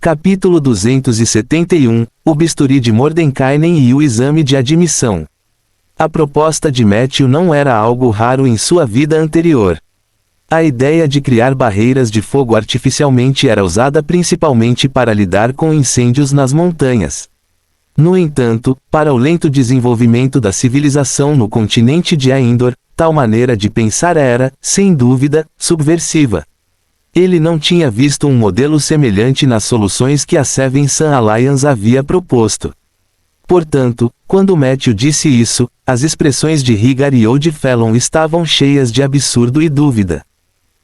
Capítulo 271, o bisturi de Mordenkainen e o exame de admissão. A proposta de Matthew não era algo raro em sua vida anterior. A ideia de criar barreiras de fogo artificialmente era usada principalmente para lidar com incêndios nas montanhas. No entanto, para o lento desenvolvimento da civilização no continente de Aendor, tal maneira de pensar era, sem dúvida, subversiva. Ele não tinha visto um modelo semelhante nas soluções que a Seven Sun Alliance havia proposto. Portanto, quando Matthew disse isso, as expressões de Higar e Old Fellow estavam cheias de absurdo e dúvida.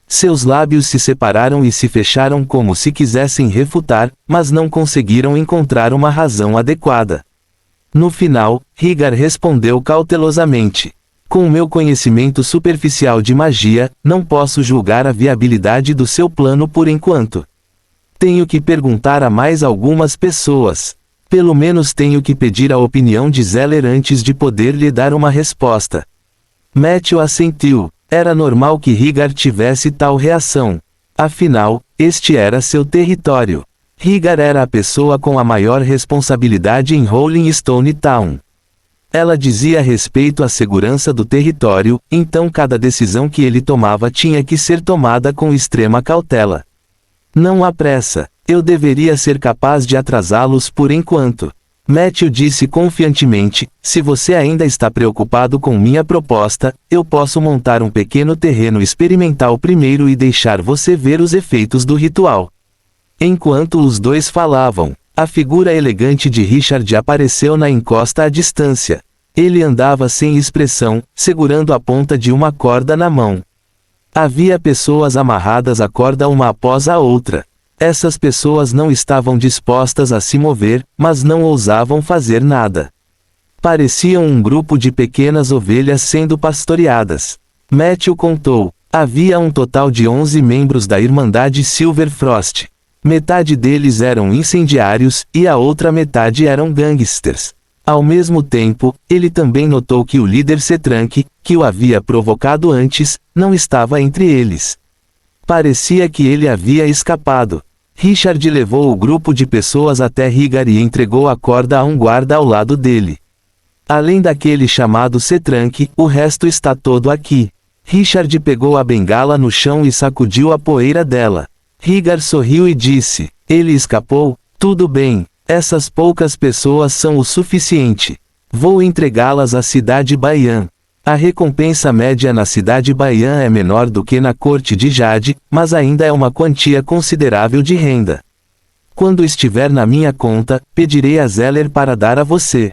Seus lábios se separaram e se fecharam como se quisessem refutar, mas não conseguiram encontrar uma razão adequada. No final, Higar respondeu cautelosamente: com o meu conhecimento superficial de magia, não posso julgar a viabilidade do seu plano por enquanto. Tenho que perguntar a mais algumas pessoas. Pelo menos tenho que pedir a opinião de Zeller antes de poder lhe dar uma resposta. Matthew assentiu. Era normal que Higar tivesse tal reação. Afinal, este era seu território. Higar era a pessoa com a maior responsabilidade em Rolling Stone Town. Ela dizia respeito à segurança do território, então cada decisão que ele tomava tinha que ser tomada com extrema cautela. Não há pressa. Eu deveria ser capaz de atrasá-los por enquanto. Matthew disse confiantemente: se você ainda está preocupado com minha proposta, eu posso montar um pequeno terreno experimental primeiro e deixar você ver os efeitos do ritual. Enquanto os dois falavam, a figura elegante de Richard apareceu na encosta à distância. Ele andava sem expressão, segurando a ponta de uma corda na mão. Havia pessoas amarradas à corda uma após a outra. Essas pessoas não estavam dispostas a se mover, mas não ousavam fazer nada. Pareciam um grupo de pequenas ovelhas sendo pastoreadas. Matthew contou. Havia um total de 11 membros da Irmandade Silver Frost. Metade deles eram incendiários, e a outra metade eram gangsters. Ao mesmo tempo, ele também notou que o líder Setrank, que o havia provocado antes, não estava entre eles. Parecia que ele havia escapado. Richard levou o grupo de pessoas até Higar e entregou a corda a um guarda ao lado dele. Além daquele chamado Setrank, o resto está todo aqui. Richard pegou a bengala no chão e sacudiu a poeira dela. Higar sorriu e disse: ele escapou? Tudo bem. Essas poucas pessoas são o suficiente. Vou entregá-las à cidade Baian. A recompensa média na cidade Baian é menor do que na corte de Jade, mas ainda é uma quantia considerável de renda. Quando estiver na minha conta, pedirei a Zeller para dar a você.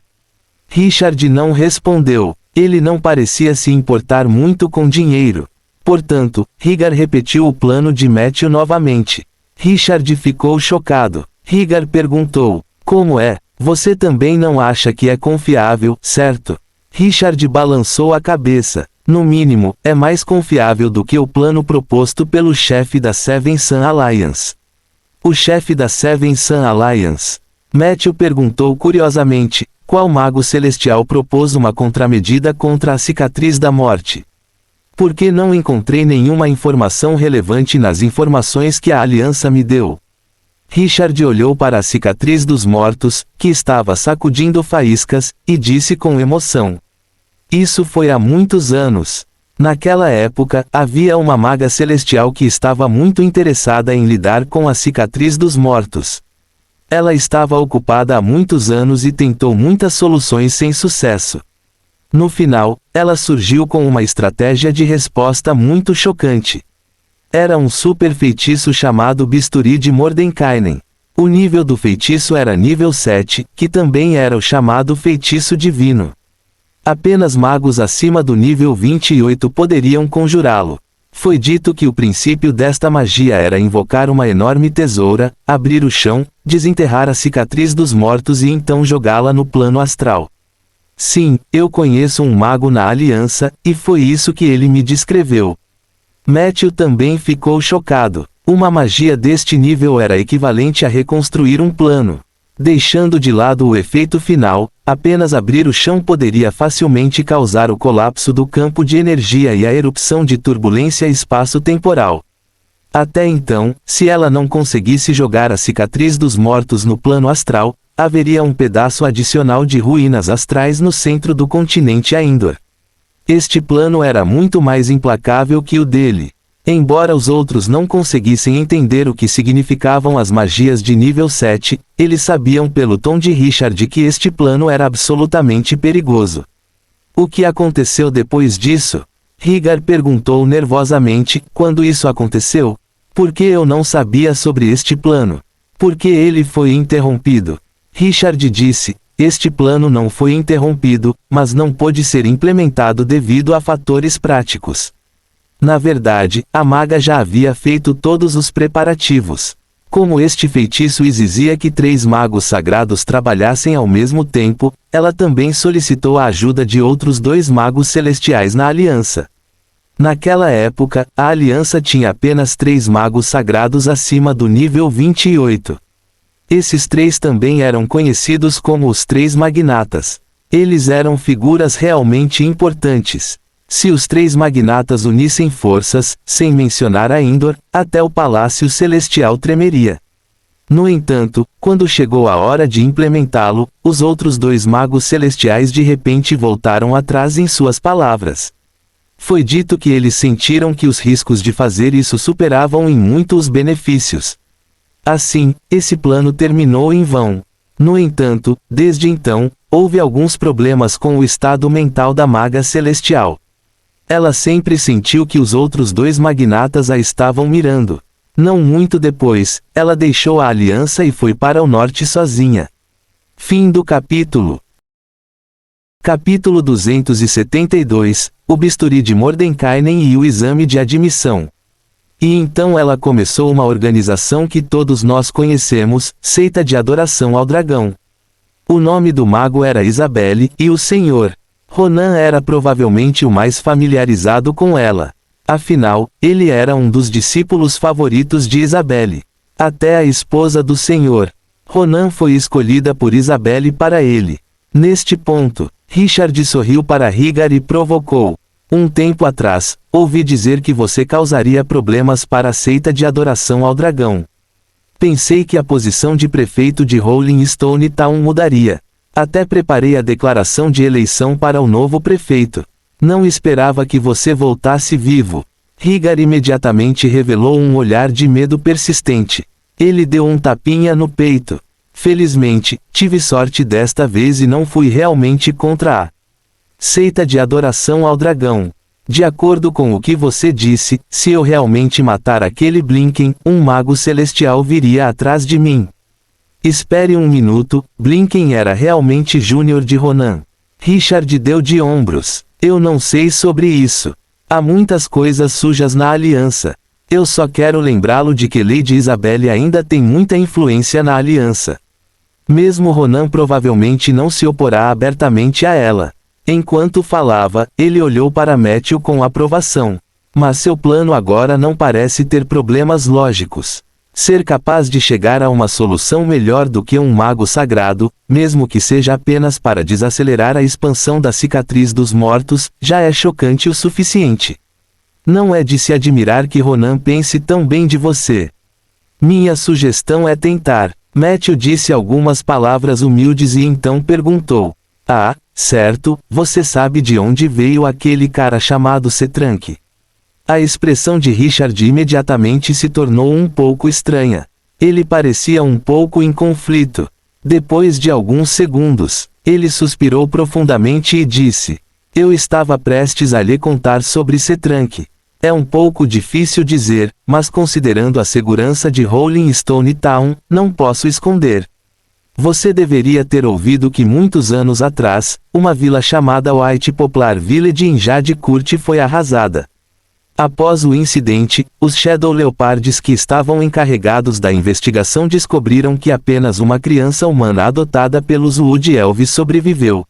Richard não respondeu. Ele não parecia se importar muito com dinheiro. Portanto, Higar repetiu o plano de Matthew novamente. Richard ficou chocado. Higar perguntou: como é? Você também não acha que é confiável, certo? Richard balançou a cabeça. No mínimo, é mais confiável do que o plano proposto pelo chefe da Seven Sun Alliance. O chefe da Seven Sun Alliance? Matthew perguntou curiosamente. Qual mago celestial propôs uma contramedida contra a cicatriz da morte? Por que não encontrei nenhuma informação relevante nas informações que a Aliança me deu? Richard olhou para a cicatriz dos mortos, que estava sacudindo faíscas, e disse com emoção: isso foi há muitos anos. Naquela época, havia uma maga celestial que estava muito interessada em lidar com a cicatriz dos mortos. Ela estava ocupada há muitos anos e tentou muitas soluções sem sucesso. No final, ela surgiu com uma estratégia de resposta muito chocante. Era um super feitiço chamado Bisturi de Mordenkainen. O nível do feitiço era nível 7, que também era o chamado feitiço divino. Apenas magos acima do nível 28 poderiam conjurá-lo. Foi dito que o princípio desta magia era invocar uma enorme tesoura, abrir o chão, desenterrar a cicatriz dos mortos e então jogá-la no plano astral. Sim, eu conheço um mago na Aliança, e foi isso que ele me descreveu. Matthew também ficou chocado. Uma magia deste nível era equivalente a reconstruir um plano. Deixando de lado o efeito final, apenas abrir o chão poderia facilmente causar o colapso do campo de energia e a erupção de turbulência espaço-temporal. Até então, se ela não conseguisse jogar a cicatriz dos mortos no plano astral, haveria um pedaço adicional de ruínas astrais no centro do continente Aindor. Este plano era muito mais implacável que o dele. Embora os outros não conseguissem entender o que significavam as magias de nível 7, eles sabiam pelo tom de Richard que este plano era absolutamente perigoso. O que aconteceu depois disso? Rhaegar perguntou nervosamente. Quando isso aconteceu? Por que eu não sabia sobre este plano? Por que ele foi interrompido? Richard disse: este plano não foi interrompido, mas não pôde ser implementado devido a fatores práticos. Na verdade, a maga já havia feito todos os preparativos. Como este feitiço exigia que 3 magos sagrados trabalhassem ao mesmo tempo, ela também solicitou a ajuda de outros 2 magos celestiais na aliança. Naquela época, a aliança tinha apenas 3 magos sagrados acima do nível 28. Esses 3 também eram conhecidos como os 3 magnatas. Eles eram figuras realmente importantes. Se os 3 magnatas unissem forças, sem mencionar Aindor, até o Palácio Celestial tremeria. No entanto, quando chegou a hora de implementá-lo, os outros 2 magos celestiais de repente voltaram atrás em suas palavras. Foi dito que eles sentiram que os riscos de fazer isso superavam em muito os benefícios. Assim, esse plano terminou em vão. No entanto, desde então, houve alguns problemas com o estado mental da maga celestial. Ela sempre sentiu que os outros 2 magnatas a estavam mirando. Não muito depois, ela deixou a aliança e foi para o norte sozinha. Fim do capítulo. Capítulo 272, o bisturi de Mordenkainen e o exame de admissão. E então ela começou uma organização que todos nós conhecemos, seita de adoração ao dragão. O nome do mago era Isabelle, e o senhor Ronan era provavelmente o mais familiarizado com ela. Afinal, ele era um dos discípulos favoritos de Isabelle. Até a esposa do senhor Ronan foi escolhida por Isabelle para ele. Neste ponto, Richard sorriu para Rhaegar e provocou: um tempo atrás, ouvi dizer que você causaria problemas para a seita de adoração ao dragão. Pensei que a posição de prefeito de Rolling Stone Town mudaria. Até preparei a declaração de eleição para o novo prefeito. Não esperava que você voltasse vivo. Rhaegar imediatamente revelou um olhar de medo persistente. Ele deu um tapinha no peito. Felizmente, tive sorte desta vez e não fui realmente contra a seita de adoração ao dragão. De acordo com o que você disse, se eu realmente matar aquele Blinken, um mago celestial viria atrás de mim. Espere um minuto, Blinken era realmente Júnior de Ronan. Richard deu de ombros. Eu não sei sobre isso. Há muitas coisas sujas na aliança. Eu só quero lembrá-lo de que Lady Isabelle ainda tem muita influência na aliança. Mesmo Ronan provavelmente não se oporá abertamente a ela. Enquanto falava, ele olhou para Matthew com aprovação. Mas seu plano agora não parece ter problemas lógicos. Ser capaz de chegar a uma solução melhor do que um mago sagrado, mesmo que seja apenas para desacelerar a expansão da cicatriz dos mortos, já é chocante o suficiente. Não é de se admirar que Ronan pense tão bem de você. Minha sugestão é tentar. Matthew disse algumas palavras humildes e então perguntou: ah, certo, você sabe de onde veio aquele cara chamado Setrank? A expressão de Richard imediatamente se tornou um pouco estranha. Ele parecia um pouco em conflito. Depois de alguns segundos, ele suspirou profundamente e disse: eu estava prestes a lhe contar sobre Setrank. É um pouco difícil dizer, mas considerando a segurança de Rolling Stone Town, não posso esconder. Você deveria ter ouvido que muitos anos atrás, uma vila chamada White Poplar Village em Jade Court foi arrasada. Após o incidente, os Shadow Leopards que estavam encarregados da investigação descobriram que apenas uma criança humana adotada pelos Wood Elves sobreviveu.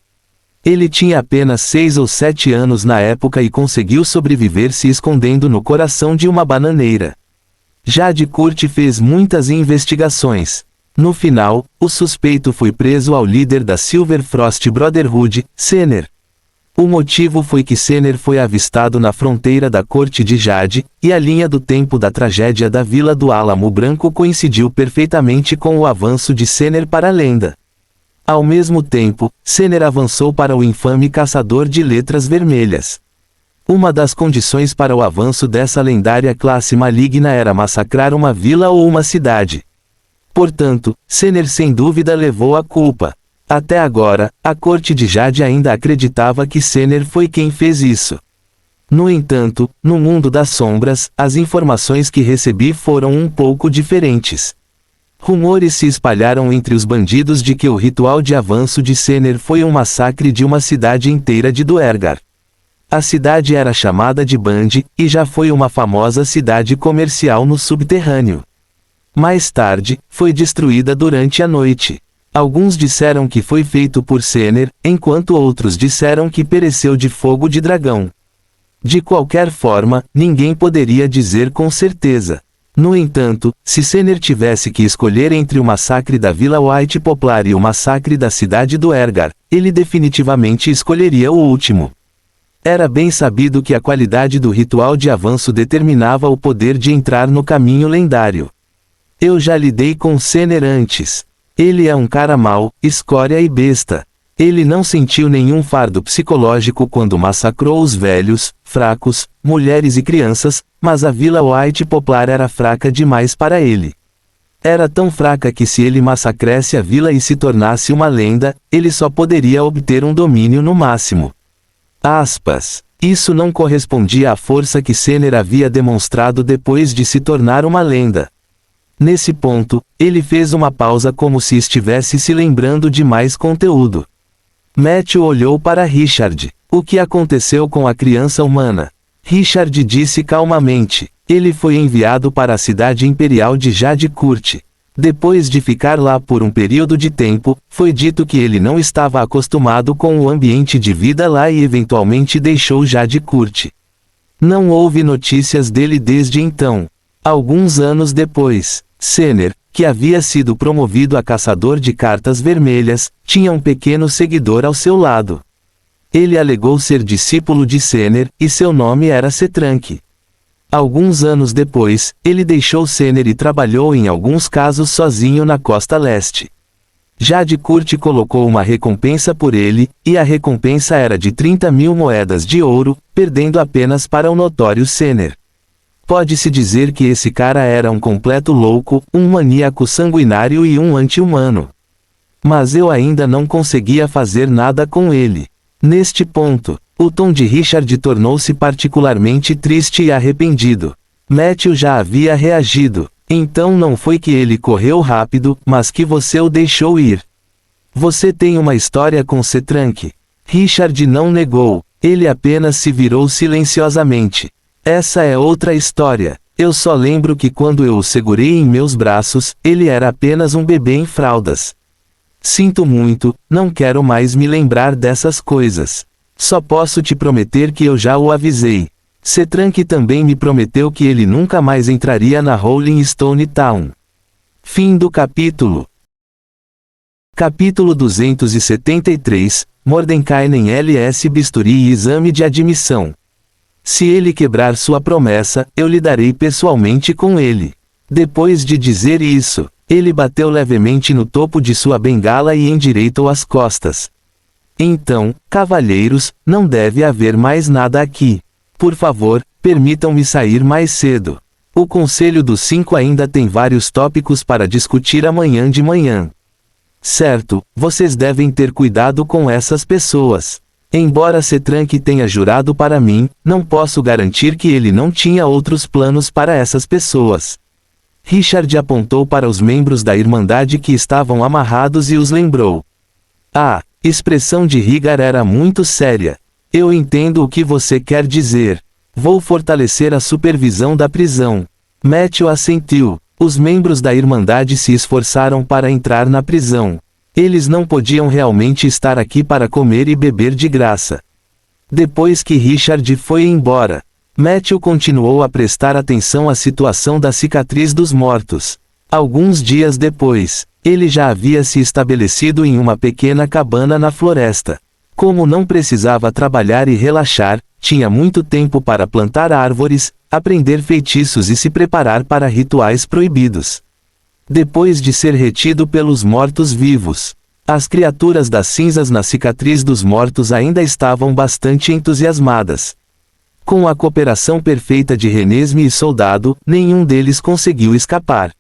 Ele tinha apenas 6 ou 7 anos na época e conseguiu sobreviver se escondendo no coração de uma bananeira. Jade Court fez muitas investigações. No final, o suspeito foi preso ao líder da Silver Frost Brotherhood, Senner. O motivo foi que Senner foi avistado na fronteira da corte de Jade, e a linha do tempo da tragédia da Vila do Álamo Branco coincidiu perfeitamente com o avanço de Senner para a lenda. Ao mesmo tempo, Senner avançou para o infame Caçador de Letras Vermelhas. Uma das condições para o avanço dessa lendária classe maligna era massacrar uma vila ou uma cidade. Portanto, Senner sem dúvida levou a culpa. Até agora, a corte de Jade ainda acreditava que Senner foi quem fez isso. No entanto, no mundo das sombras, as informações que recebi foram um pouco diferentes. Rumores se espalharam entre os bandidos de que o ritual de avanço de Senner foi um massacre de uma cidade inteira de Duergar. A cidade era chamada de Band, e já foi uma famosa cidade comercial no subterrâneo. Mais tarde, foi destruída durante a noite. Alguns disseram que foi feito por Senner, enquanto outros disseram que pereceu de fogo de dragão. De qualquer forma, ninguém poderia dizer com certeza. No entanto, se Senner tivesse que escolher entre o massacre da Vila White Poplar e o massacre da cidade do Ergar, ele definitivamente escolheria o último. Era bem sabido que a qualidade do ritual de avanço determinava o poder de entrar no caminho lendário. Eu já lidei com Senner antes. Ele é um cara mau, escória e besta. Ele não sentiu nenhum fardo psicológico quando massacrou os velhos, fracos, mulheres e crianças, mas a Vila White Poplar era fraca demais para ele. Era tão fraca que se ele massacrasse a vila e se tornasse uma lenda, ele só poderia obter um domínio no máximo. Aspas. Isso não correspondia à força que Senner havia demonstrado depois de se tornar uma lenda. Nesse ponto, ele fez uma pausa como se estivesse se lembrando de mais conteúdo. Matthew olhou para Richard. O que aconteceu com a criança humana? Richard disse calmamente. Ele foi enviado para a cidade imperial de Jade Court. Depois de ficar lá por um período de tempo, foi dito que ele não estava acostumado com o ambiente de vida lá e eventualmente deixou Jade Court. Não houve notícias dele desde então. Alguns anos depois, Senner, que havia sido promovido a caçador de cartas vermelhas, tinha um pequeno seguidor ao seu lado. Ele alegou ser discípulo de Senner, e seu nome era Setrank. Alguns anos depois, ele deixou Senner e trabalhou em alguns casos sozinho na costa leste. Jade Court colocou uma recompensa por ele, e a recompensa era de 30.000 moedas de ouro, perdendo apenas para o notório Senner. Pode-se dizer que esse cara era um completo louco, um maníaco sanguinário e um anti-humano. Mas eu ainda não conseguia fazer nada com ele. Neste ponto, o tom de Richard tornou-se particularmente triste e arrependido. Matthew já havia reagido. Então não foi que ele correu rápido, mas que você o deixou ir. Você tem uma história com Setrank. Richard não negou. Ele apenas se virou silenciosamente. Essa é outra história. Eu só lembro que quando eu o segurei em meus braços, ele era apenas um bebê em fraldas. Sinto muito, não quero mais me lembrar dessas coisas. Só posso te prometer que eu já o avisei. Setrank também me prometeu que ele nunca mais entraria na Rolling Stone Town. Fim do capítulo. Capítulo 273, Mordenkainen LS Bisturi e Exame de Admissão. Se ele quebrar sua promessa, eu lidarei pessoalmente com ele. Depois de dizer isso, ele bateu levemente no topo de sua bengala e endireitou as costas. Então, cavalheiros, não deve haver mais nada aqui. Por favor, permitam-me sair mais cedo. O Conselho dos Cinco ainda tem vários tópicos para discutir amanhã de manhã. Certo, vocês devem ter cuidado com essas pessoas. Embora Setrank tenha jurado para mim, não posso garantir que ele não tinha outros planos para essas pessoas. Richard apontou para os membros da Irmandade que estavam amarrados e os lembrou. A expressão de Rigar era muito séria. Eu entendo o que você quer dizer. Vou fortalecer a supervisão da prisão. Matthew assentiu. Os membros da Irmandade se esforçaram para entrar na prisão. Eles não podiam realmente estar aqui para comer e beber de graça. Depois que Richard foi embora, Matthew continuou a prestar atenção à situação da cicatriz dos mortos. Alguns dias depois, ele já havia se estabelecido em uma pequena cabana na floresta. Como não precisava trabalhar e relaxar, tinha muito tempo para plantar árvores, aprender feitiços e se preparar para rituais proibidos. Depois de ser retido pelos mortos-vivos, as criaturas das cinzas na cicatriz dos mortos ainda estavam bastante entusiasmadas. Com a cooperação perfeita de Renesmee e Soldado, nenhum deles conseguiu escapar.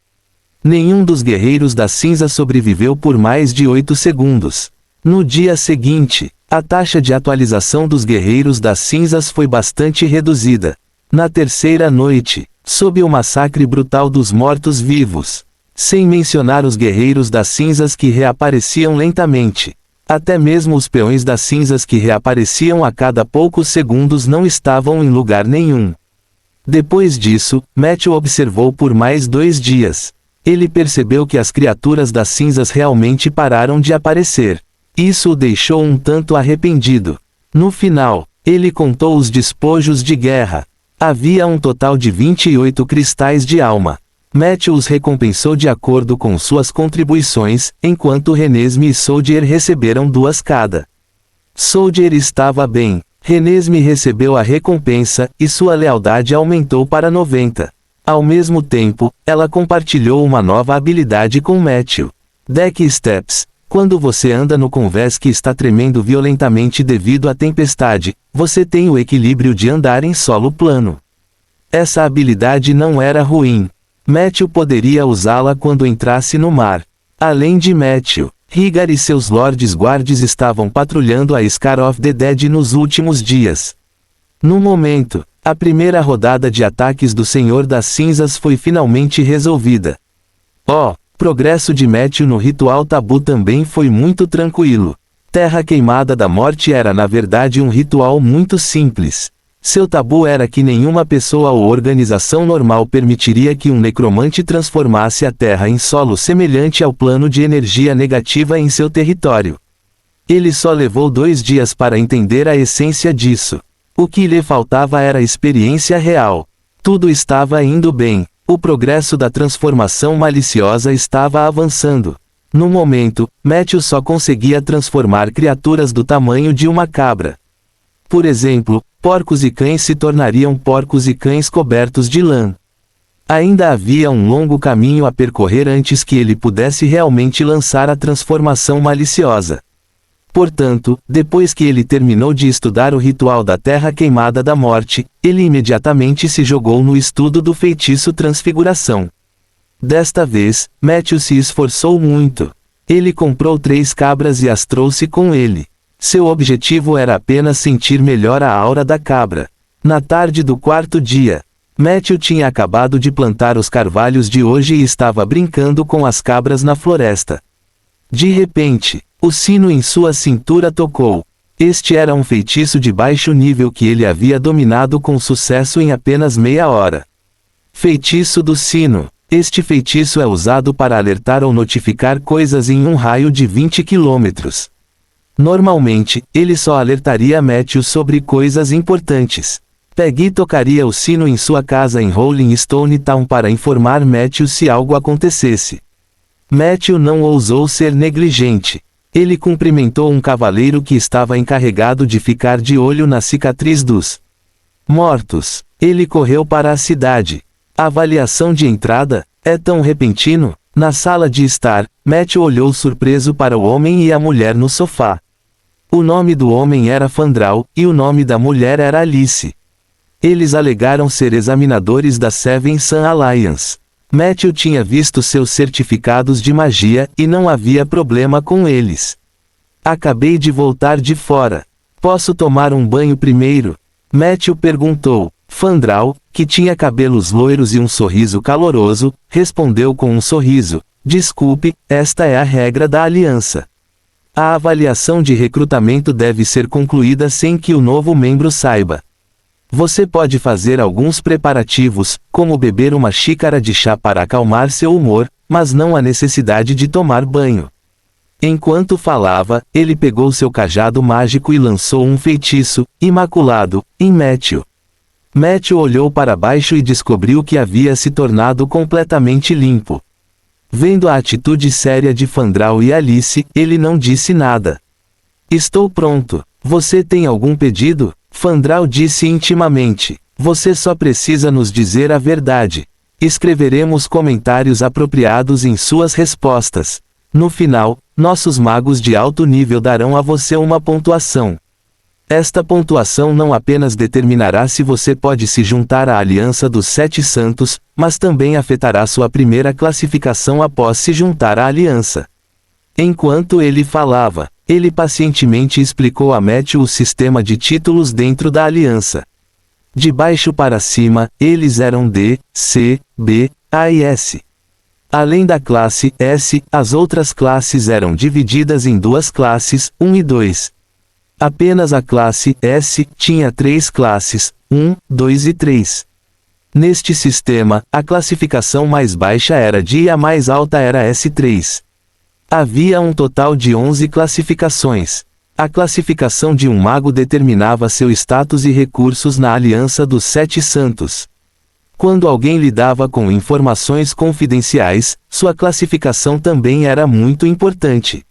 Nenhum dos guerreiros das cinzas sobreviveu por mais de 8 segundos. No dia seguinte, a taxa de atualização dos guerreiros das cinzas foi bastante reduzida. Na terceira noite, sob o massacre brutal dos mortos-vivos, sem mencionar os guerreiros das cinzas que reapareciam lentamente. Até mesmo os peões das cinzas que reapareciam a cada poucos segundos não estavam em lugar nenhum. Depois disso, Matthew observou por mais 2 dias. Ele percebeu que as criaturas das cinzas realmente pararam de aparecer. Isso o deixou um tanto arrependido. No final, ele contou os despojos de guerra. Havia um total de 28 cristais de alma. Matthew os recompensou de acordo com suas contribuições, enquanto Renesmee e Soldier receberam 2 cada. Soldier estava bem. Renesmee recebeu a recompensa, e sua lealdade aumentou para 90. Ao mesmo tempo, ela compartilhou uma nova habilidade com Matthew. Deck Steps. Quando você anda no convés que está tremendo violentamente devido à tempestade, você tem o equilíbrio de andar em solo plano. Essa habilidade não era ruim. Matthew poderia usá-la quando entrasse no mar. Além de Matthew, Higar e seus Lords Guards estavam patrulhando a Scar of the Dead nos últimos dias. No momento, a primeira rodada de ataques do Senhor das Cinzas foi finalmente resolvida. Progresso de Matthew no ritual tabu também foi muito tranquilo. Terra Queimada da Morte era na verdade um ritual muito simples. Seu tabu era que nenhuma pessoa ou organização normal permitiria que um necromante transformasse a terra em solo semelhante ao plano de energia negativa em seu território. Ele só levou 2 dias para entender a essência disso. O que lhe faltava era experiência real. Tudo estava indo bem. O progresso da transformação maliciosa estava avançando. No momento, Matthew só conseguia transformar criaturas do tamanho de uma cabra. Por exemplo, porcos e cães se tornariam porcos e cães cobertos de lã. Ainda havia um longo caminho a percorrer antes que ele pudesse realmente lançar a transformação maliciosa. Portanto, depois que ele terminou de estudar o ritual da Terra Queimada da Morte, ele imediatamente se jogou no estudo do feitiço Transfiguração. Desta vez, Matthew se esforçou muito. Ele comprou 3 cabras e as trouxe com ele. Seu objetivo era apenas sentir melhor a aura da cabra. Na tarde do 4º dia, Matthew tinha acabado de plantar os carvalhos de hoje e estava brincando com as cabras na floresta. De repente, o sino em sua cintura tocou. Este era um feitiço de baixo nível que ele havia dominado com sucesso em apenas meia hora. Feitiço do sino. Este feitiço é usado para alertar ou notificar coisas em um raio de 20 quilômetros. Normalmente, ele só alertaria Matthew sobre coisas importantes. Peggy tocaria o sino em sua casa em Rolling Stone Town para informar Matthew se algo acontecesse. Matthew não ousou ser negligente. Ele cumprimentou um cavaleiro que estava encarregado de ficar de olho na cicatriz dos mortos. Ele correu para a cidade. A avaliação de entrada é tão repentino. Na sala de estar, Matthew olhou surpreso para o homem e a mulher no sofá. O nome do homem era Fandral, e o nome da mulher era Alice. Eles alegaram ser examinadores da Seven Sun Alliance. Matthew tinha visto seus certificados de magia, e não havia problema com eles. Acabei de voltar de fora. Posso tomar um banho primeiro? Matthew perguntou. Fandral, que tinha cabelos loiros e um sorriso caloroso, respondeu com um sorriso. Desculpe, esta é a regra da aliança. A avaliação de recrutamento deve ser concluída sem que o novo membro saiba. Você pode fazer alguns preparativos, como beber uma xícara de chá para acalmar seu humor, mas não há necessidade de tomar banho. Enquanto falava, ele pegou seu cajado mágico e lançou um feitiço, imaculado, em Matthew. Matthew olhou para baixo e descobriu que havia se tornado completamente limpo. Vendo a atitude séria de Fandral e Alice, ele não disse nada. Estou pronto. Você tem algum pedido? Fandral disse intimamente. Você só precisa nos dizer a verdade. Escreveremos comentários apropriados em suas respostas. No final, nossos magos de alto nível darão a você uma pontuação. Esta pontuação não apenas determinará se você pode se juntar à Aliança dos Sete Santos, mas também afetará sua primeira classificação após se juntar à Aliança. Enquanto ele falava, ele pacientemente explicou a Matthew o sistema de títulos dentro da Aliança. De baixo para cima, eles eram D, C, B, A e S. Além da classe S, as outras classes eram divididas em duas classes, 1 e 2. Apenas a classe S tinha 3 classes, 1, 2 e 3. Neste sistema, a classificação mais baixa era D e a mais alta era S3. Havia um total de 11 classificações. A classificação de um mago determinava seu status e recursos na Aliança dos Sete Santos. Quando alguém lidava com informações confidenciais, sua classificação também era muito importante.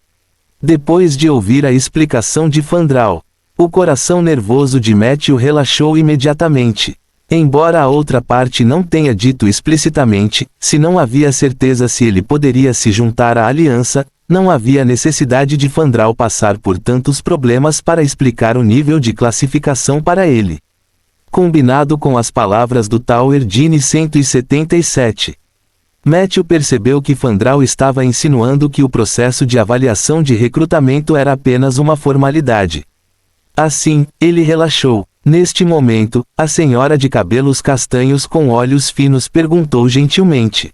Depois de ouvir a explicação de Fandral, o coração nervoso de Matthew relaxou imediatamente. Embora a outra parte não tenha dito explicitamente, se não havia certeza se ele poderia se juntar à aliança, não havia necessidade de Fandral passar por tantos problemas para explicar o nível de classificação para ele. Combinado com as palavras do Tower Genie 177. Matthew percebeu que Fandral estava insinuando que o processo de avaliação de recrutamento era apenas uma formalidade. Assim, ele relaxou. Neste momento, a senhora de cabelos castanhos com olhos finos perguntou gentilmente: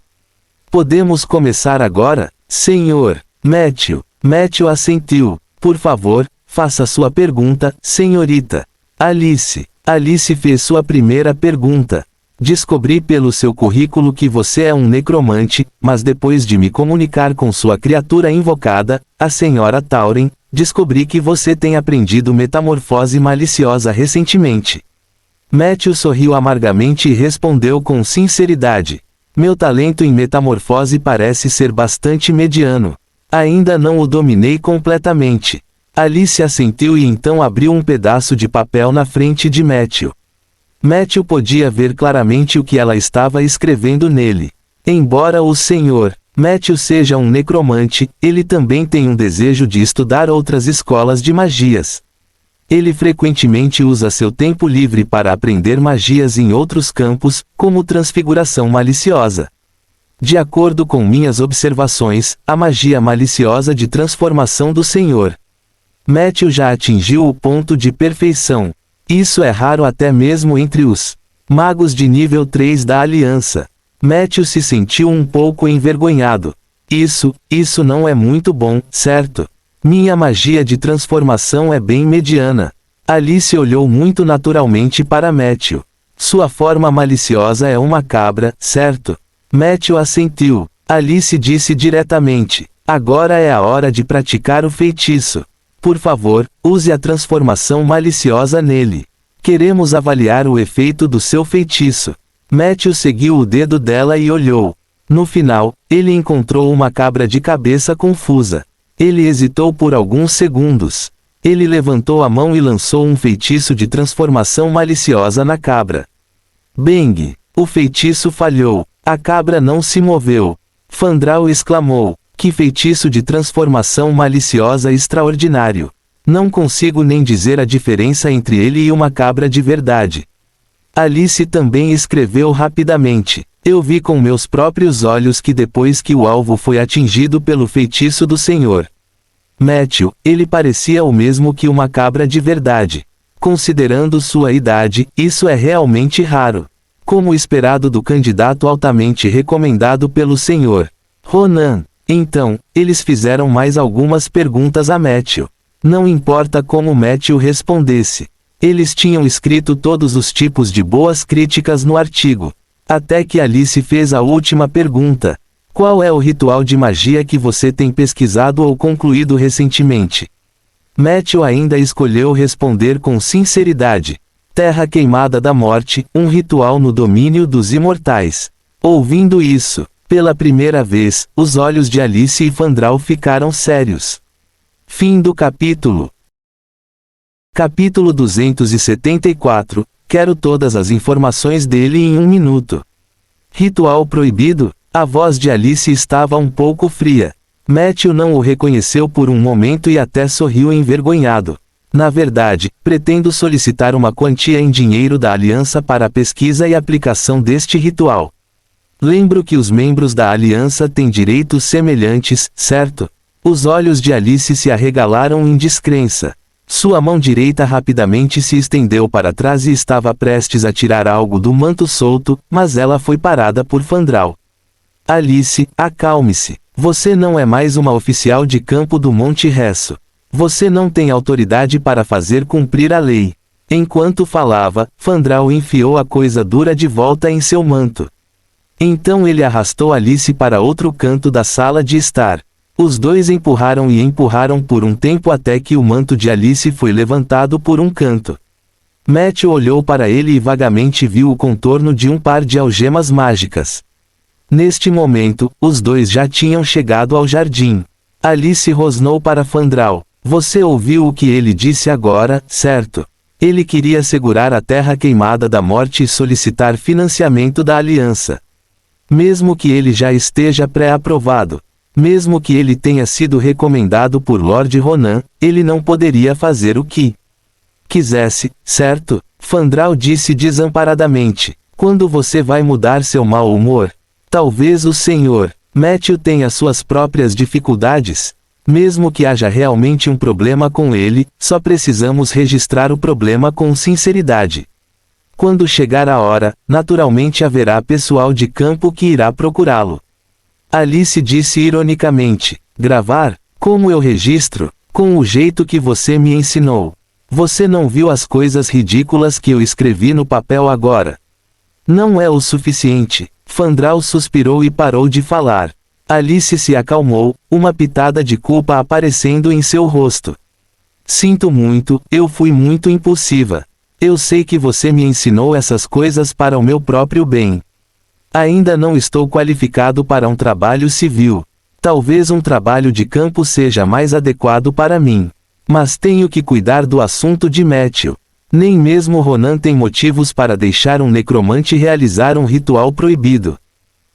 "Podemos começar agora, senhor Matthew?" Matthew assentiu. "Por favor, faça sua pergunta, senhorita." Alice fez sua primeira pergunta. "Descobri pelo seu currículo que você é um necromante, mas depois de me comunicar com sua criatura invocada, a senhora Tauren, descobri que você tem aprendido metamorfose maliciosa recentemente." Matthew sorriu amargamente e respondeu com sinceridade: "Meu talento em metamorfose parece ser bastante mediano. Ainda não o dominei completamente." Alice assentiu e então abriu um pedaço de papel na frente de Matthew. Matthew podia ver claramente o que ela estava escrevendo nele. Embora o Sr. Matthew seja um necromante, ele também tem um desejo de estudar outras escolas de magias. Ele frequentemente usa seu tempo livre para aprender magias em outros campos, como transfiguração maliciosa. De acordo com minhas observações, a magia maliciosa de transformação do Sr. Matthew já atingiu o ponto de perfeição. Isso é raro até mesmo entre os magos de nível 3 da Aliança. Matthew se sentiu um pouco envergonhado. Isso não é muito bom, certo? Minha magia de transformação é bem mediana." Alice olhou muito naturalmente para Matthew. "Sua forma maliciosa é uma cabra, certo?" Matthew assentiu. Alice disse diretamente: "Agora é a hora de praticar o feitiço. Por favor, use a transformação maliciosa nele. Queremos avaliar o efeito do seu feitiço." Matthew seguiu o dedo dela e olhou. No final, ele encontrou uma cabra de cabeça confusa. Ele hesitou por alguns segundos. Ele levantou a mão e lançou um feitiço de transformação maliciosa na cabra. Bang! O feitiço falhou. A cabra não se moveu. Fandral exclamou: "Que feitiço de transformação maliciosa extraordinário! Não consigo nem dizer a diferença entre ele e uma cabra de verdade." Alice também escreveu rapidamente: "Eu vi com meus próprios olhos que depois que o alvo foi atingido pelo feitiço do Sr. Matthew, ele parecia o mesmo que uma cabra de verdade. Considerando sua idade, isso é realmente raro. Como esperado do candidato altamente recomendado pelo Sr. Ronan." Então, eles fizeram mais algumas perguntas a Matthew. Não importa como Matthew respondesse. Eles tinham escrito todos os tipos de boas críticas no artigo. Até que Alice fez a última pergunta: "Qual é o ritual de magia que você tem pesquisado ou concluído recentemente?" Matthew ainda escolheu responder com sinceridade: "Terra Queimada da Morte, um ritual no domínio dos imortais." Ouvindo isso, pela primeira vez, os olhos de Alice e Fandral ficaram sérios. Fim do capítulo. Capítulo 274. Quero todas as informações dele em 1 minuto. Ritual proibido? A voz de Alice estava um pouco fria. Matthew não o reconheceu por um momento e até sorriu envergonhado. Na verdade, pretendo solicitar uma quantia em dinheiro da Aliança para a pesquisa e aplicação deste ritual. Lembro que os membros da Aliança têm direitos semelhantes, certo? Os olhos de Alice se arregalaram em descrença. Sua mão direita rapidamente se estendeu para trás e estava prestes a tirar algo do manto solto, mas ela foi parada por Fandral. Alice, acalme-se. Você não é mais uma oficial de campo do Monte Resso. Você não tem autoridade para fazer cumprir a lei. Enquanto falava, Fandral enfiou a coisa dura de volta em seu manto. Então ele arrastou Alice para outro canto da sala de estar. Os dois empurraram e empurraram por um tempo até que o manto de Alice foi levantado por um canto. Matthew olhou para ele e vagamente viu o contorno de um par de algemas mágicas. Neste momento, os dois já tinham chegado ao jardim. Alice rosnou para Fandral. Você ouviu o que ele disse agora, certo? Ele queria segurar a terra queimada da morte e solicitar financiamento da aliança. Mesmo que ele já esteja pré-aprovado, mesmo que ele tenha sido recomendado por Lord Ronan, ele não poderia fazer o que quisesse, certo? Fandral disse desamparadamente. Quando você vai mudar seu mau humor? Talvez o Sr. Matthew tenha suas próprias dificuldades. Mesmo que haja realmente um problema com ele, só precisamos registrar o problema com sinceridade. Quando chegar a hora, naturalmente haverá pessoal de campo que irá procurá-lo. Alice disse ironicamente. Gravar? Como eu registro? Com o jeito que você me ensinou. Você não viu as coisas ridículas que eu escrevi no papel agora? Não é o suficiente. Fandral suspirou e parou de falar. Alice se acalmou, uma pitada de culpa aparecendo em seu rosto. Sinto muito, eu fui muito impulsiva. Eu sei que você me ensinou essas coisas para o meu próprio bem. Ainda não estou qualificado para um trabalho civil. Talvez um trabalho de campo seja mais adequado para mim. Mas tenho que cuidar do assunto de Matthew. Nem mesmo Ronan tem motivos para deixar um necromante realizar um ritual proibido.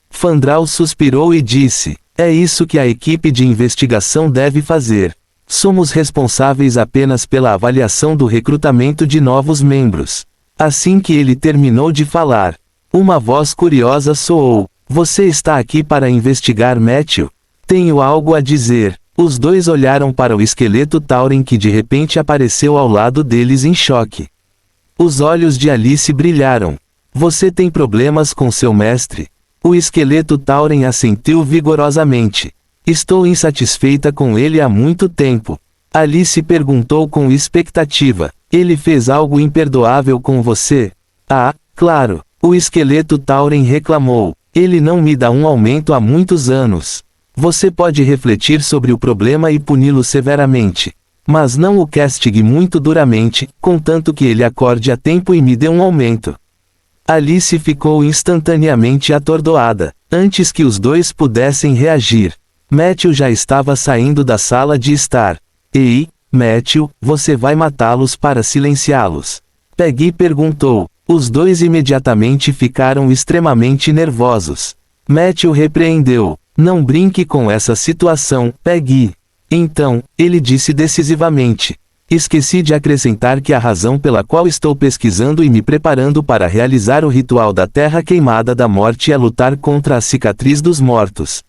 Fandral suspirou e disse, é isso que a equipe de investigação deve fazer. Somos responsáveis apenas pela avaliação do recrutamento de novos membros. Assim que ele terminou de falar, uma voz curiosa soou. Você está aqui para investigar Matthew? Tenho algo a dizer. Os dois olharam para o esqueleto Tauren que de repente apareceu ao lado deles em choque. Os olhos de Alice brilharam. Você tem problemas com seu mestre? O esqueleto Tauren assentiu vigorosamente. Estou insatisfeita com ele há muito tempo. Alice perguntou com expectativa. Ele fez algo imperdoável com você? Ah, claro. O esqueleto Tauren reclamou. Ele não me dá um aumento há muitos anos. Você pode refletir sobre o problema e puni-lo severamente. Mas não o castigue muito duramente, contanto que ele acorde a tempo e me dê um aumento. Alice ficou instantaneamente atordoada. Antes que os dois pudessem reagir, Matthew já estava saindo da sala de estar. Ei, Matthew, você vai matá-los para silenciá-los? Peggy perguntou. Os dois imediatamente ficaram extremamente nervosos. Matthew repreendeu. Não brinque com essa situação, Peggy. Então, ele disse decisivamente. Esqueci de acrescentar que a razão pela qual estou pesquisando e me preparando para realizar o ritual da Terra Queimada da Morte é lutar contra a Cicatriz dos Mortos.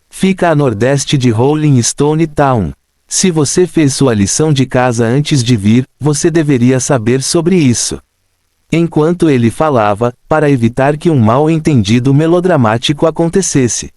Fica a nordeste de Rolling Stone Town. Se você fez sua lição de casa antes de vir, você deveria saber sobre isso. Enquanto ele falava, para evitar que um mal-entendido melodramático acontecesse,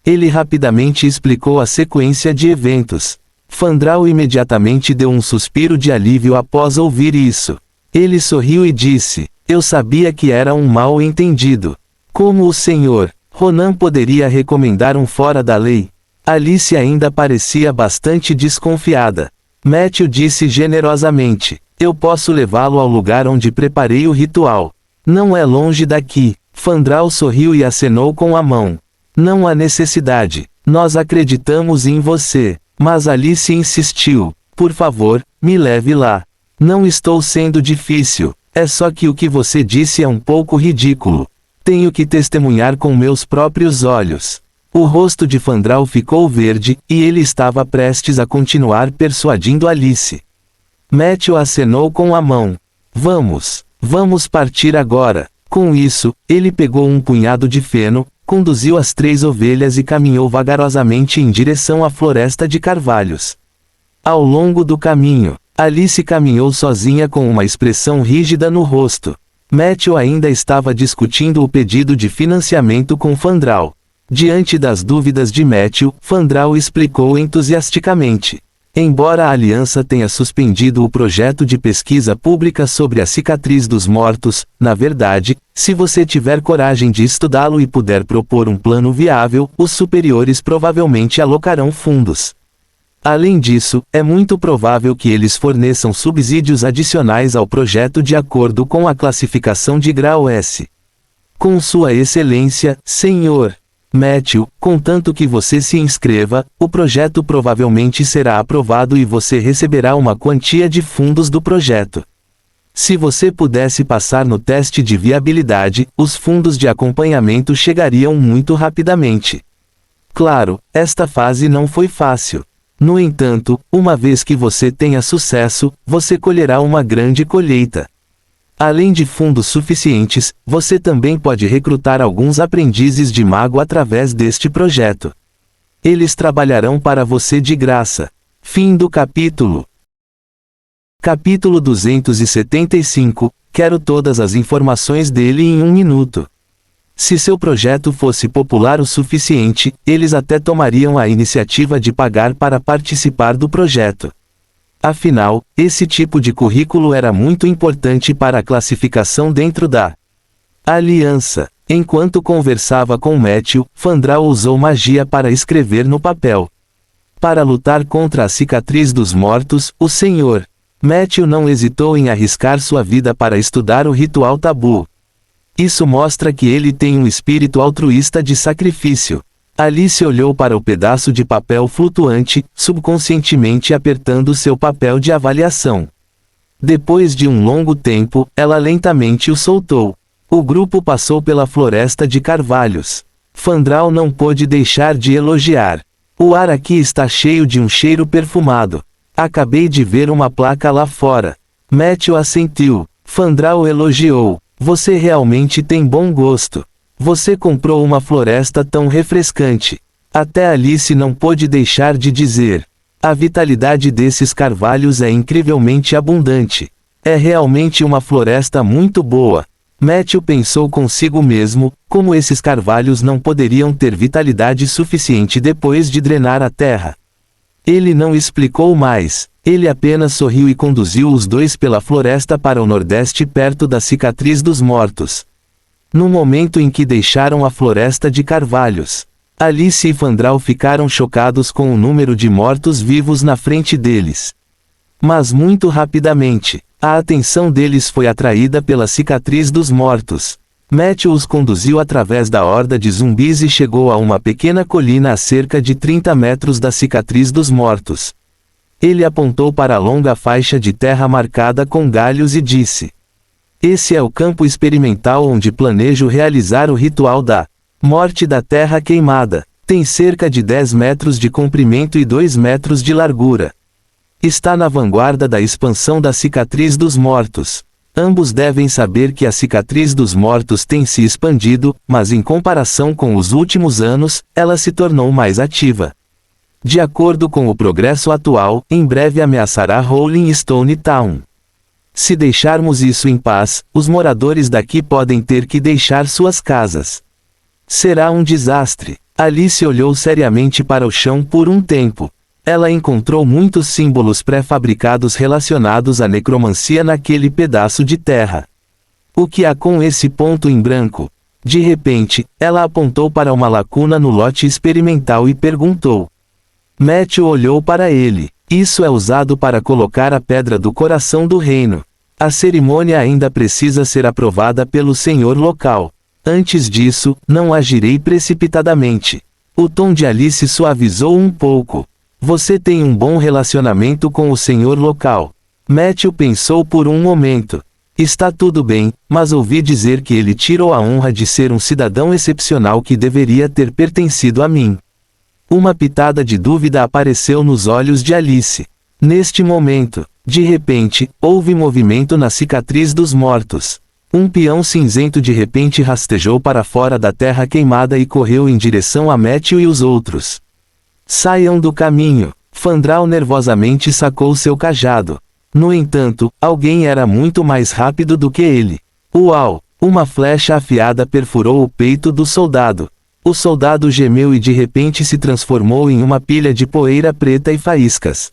ele rapidamente explicou a sequência de eventos. Fandral imediatamente deu um suspiro de alívio após ouvir isso. Ele sorriu e disse, eu sabia que era um mal-entendido. Como o Sr. Ronan poderia recomendar um fora da lei? Alice ainda parecia bastante desconfiada. Matthew disse generosamente, eu posso levá-lo ao lugar onde preparei o ritual. Não é longe daqui. Fandral sorriu e acenou com a mão. Não há necessidade. Nós acreditamos em você. Mas Alice insistiu. Por favor, me leve lá. Não estou sendo difícil, é só que o que você disse é um pouco ridículo. Tenho que testemunhar com meus próprios olhos. O rosto de Fandral ficou verde, e ele estava prestes a continuar persuadindo Alice. Matthew acenou com a mão. Vamos partir agora. Com isso, ele pegou um punhado de feno, conduziu as 3 ovelhas e caminhou vagarosamente em direção à floresta de carvalhos. Ao longo do caminho, Alice caminhou sozinha com uma expressão rígida no rosto. Matthew ainda estava discutindo o pedido de financiamento com Fandral. Diante das dúvidas de Matthew, Fandral explicou entusiasticamente. Embora a Aliança tenha suspendido o projeto de pesquisa pública sobre a cicatriz dos mortos, na verdade, se você tiver coragem de estudá-lo e puder propor um plano viável, os superiores provavelmente alocarão fundos. Além disso, é muito provável que eles forneçam subsídios adicionais ao projeto de acordo com a classificação de grau S. Com Sua Excelência, Senhor Matthew, contanto que você se inscreva, o projeto provavelmente será aprovado e você receberá uma quantia de fundos do projeto. Se você pudesse passar no teste de viabilidade, os fundos de acompanhamento chegariam muito rapidamente. Claro, esta fase não foi fácil. No entanto, uma vez que você tenha sucesso, você colherá uma grande colheita. Além de fundos suficientes, você também pode recrutar alguns aprendizes de mago através deste projeto. Eles trabalharão para você de graça. Fim do capítulo. Capítulo 275. Quero todas as informações dele em 1 minuto. Se seu projeto fosse popular o suficiente, eles até tomariam a iniciativa de pagar para participar do projeto. Afinal, esse tipo de currículo era muito importante para a classificação dentro da Aliança. Enquanto conversava com Matthew, Fandral usou magia para escrever no papel. Para lutar contra a cicatriz dos mortos, o Sr. Matthew não hesitou em arriscar sua vida para estudar o ritual tabu. Isso mostra que ele tem um espírito altruísta de sacrifício. Alice olhou para o pedaço de papel flutuante, subconscientemente apertando seu papel de avaliação. Depois de um longo tempo, ela lentamente o soltou. O grupo passou pela floresta de carvalhos. Fandral não pôde deixar de elogiar. O ar aqui está cheio de um cheiro perfumado. Acabei de ver uma placa lá fora. Matthew assentiu. Fandral elogiou. Você realmente tem bom gosto. Você comprou uma floresta tão refrescante. Até Alice não pôde deixar de dizer. A vitalidade desses carvalhos é incrivelmente abundante. É realmente uma floresta muito boa. Matthew pensou consigo mesmo, como esses carvalhos não poderiam ter vitalidade suficiente depois de drenar a terra. Ele não explicou mais. Ele apenas sorriu e conduziu os dois pela floresta para o nordeste perto da cicatriz dos mortos. No momento em que deixaram a floresta de carvalhos, Alice e Fandral ficaram chocados com o número de mortos-vivos na frente deles. Mas muito rapidamente, a atenção deles foi atraída pela cicatriz dos mortos. Matthew os conduziu através da horda de zumbis e chegou a uma pequena colina a cerca de 30 metros da cicatriz dos mortos. Ele apontou para a longa faixa de terra marcada com galhos e disse: Esse é o campo experimental onde planejo realizar o ritual da morte da terra queimada. Tem cerca de 10 metros de comprimento e 2 metros de largura. Está na vanguarda da expansão da cicatriz dos mortos. Ambos devem saber que a cicatriz dos mortos tem se expandido, mas em comparação com os últimos anos, ela se tornou mais ativa. De acordo com o progresso atual, em breve ameaçará Rolling Stone Town. Se deixarmos isso em paz, os moradores daqui podem ter que deixar suas casas. Será um desastre. Alice olhou seriamente para o chão por um tempo. Ela encontrou muitos símbolos pré-fabricados relacionados à necromancia naquele pedaço de terra. O que há com esse ponto em branco? De repente, ela apontou para uma lacuna no lote experimental e perguntou. Matthew olhou para ele. Isso é usado para colocar a pedra do coração do reino. A cerimônia ainda precisa ser aprovada pelo senhor local. Antes disso, não agirei precipitadamente. O tom de Alice suavizou um pouco. Você tem um bom relacionamento com o senhor local. Matthew pensou por um momento. Está tudo bem, mas ouvi dizer que ele tirou a honra de ser um cidadão excepcional que deveria ter pertencido a mim. Uma pitada de dúvida apareceu nos olhos de Alice. Neste momento, de repente, houve movimento na cicatriz dos mortos. Um peão cinzento de repente rastejou para fora da terra queimada e correu em direção a Matthew e os outros. Saiam do caminho. Fandral nervosamente sacou seu cajado. No entanto, alguém era muito mais rápido do que ele. Uau! Uma flecha afiada perfurou o peito do soldado. O soldado gemeu e de repente se transformou em uma pilha de poeira preta e faíscas.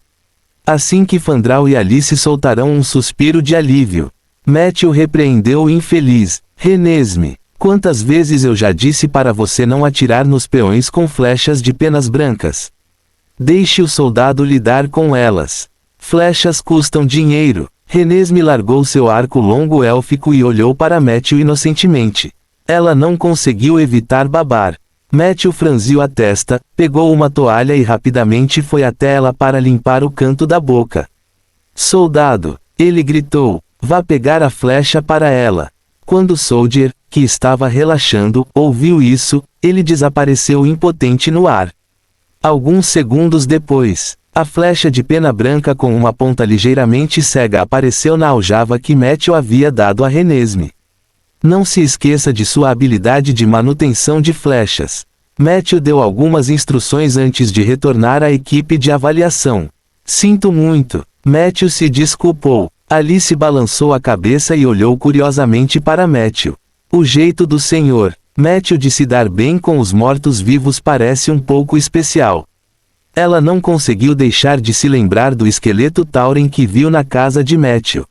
Assim que Fandral e Alice soltaram um suspiro de alívio. Matthew repreendeu o infeliz. Renesme, quantas vezes eu já disse para você não atirar nos peões com flechas de penas brancas? Deixe o soldado lidar com elas. Flechas custam dinheiro. Renesme largou seu arco longo élfico e olhou para Matthew inocentemente. Ela não conseguiu evitar babar. Matthew franziu a testa, pegou uma toalha e rapidamente foi até ela para limpar o canto da boca. Soldado, ele gritou, vá pegar a flecha para ela. Quando Soldier, que estava relaxando, ouviu isso, ele desapareceu impotente no ar. Alguns segundos depois, a flecha de pena branca com uma ponta ligeiramente cega apareceu na aljava que Matthew havia dado a Renesme. Não se esqueça de sua habilidade de manutenção de flechas. Matthew deu algumas instruções antes de retornar à equipe de avaliação. Sinto muito. Matthew se desculpou. Alice balançou a cabeça e olhou curiosamente para Matthew. O jeito do senhor Matthew de se dar bem com os mortos-vivos parece um pouco especial. Ela não conseguiu deixar de se lembrar do esqueleto Tauren que viu na casa de Matthew.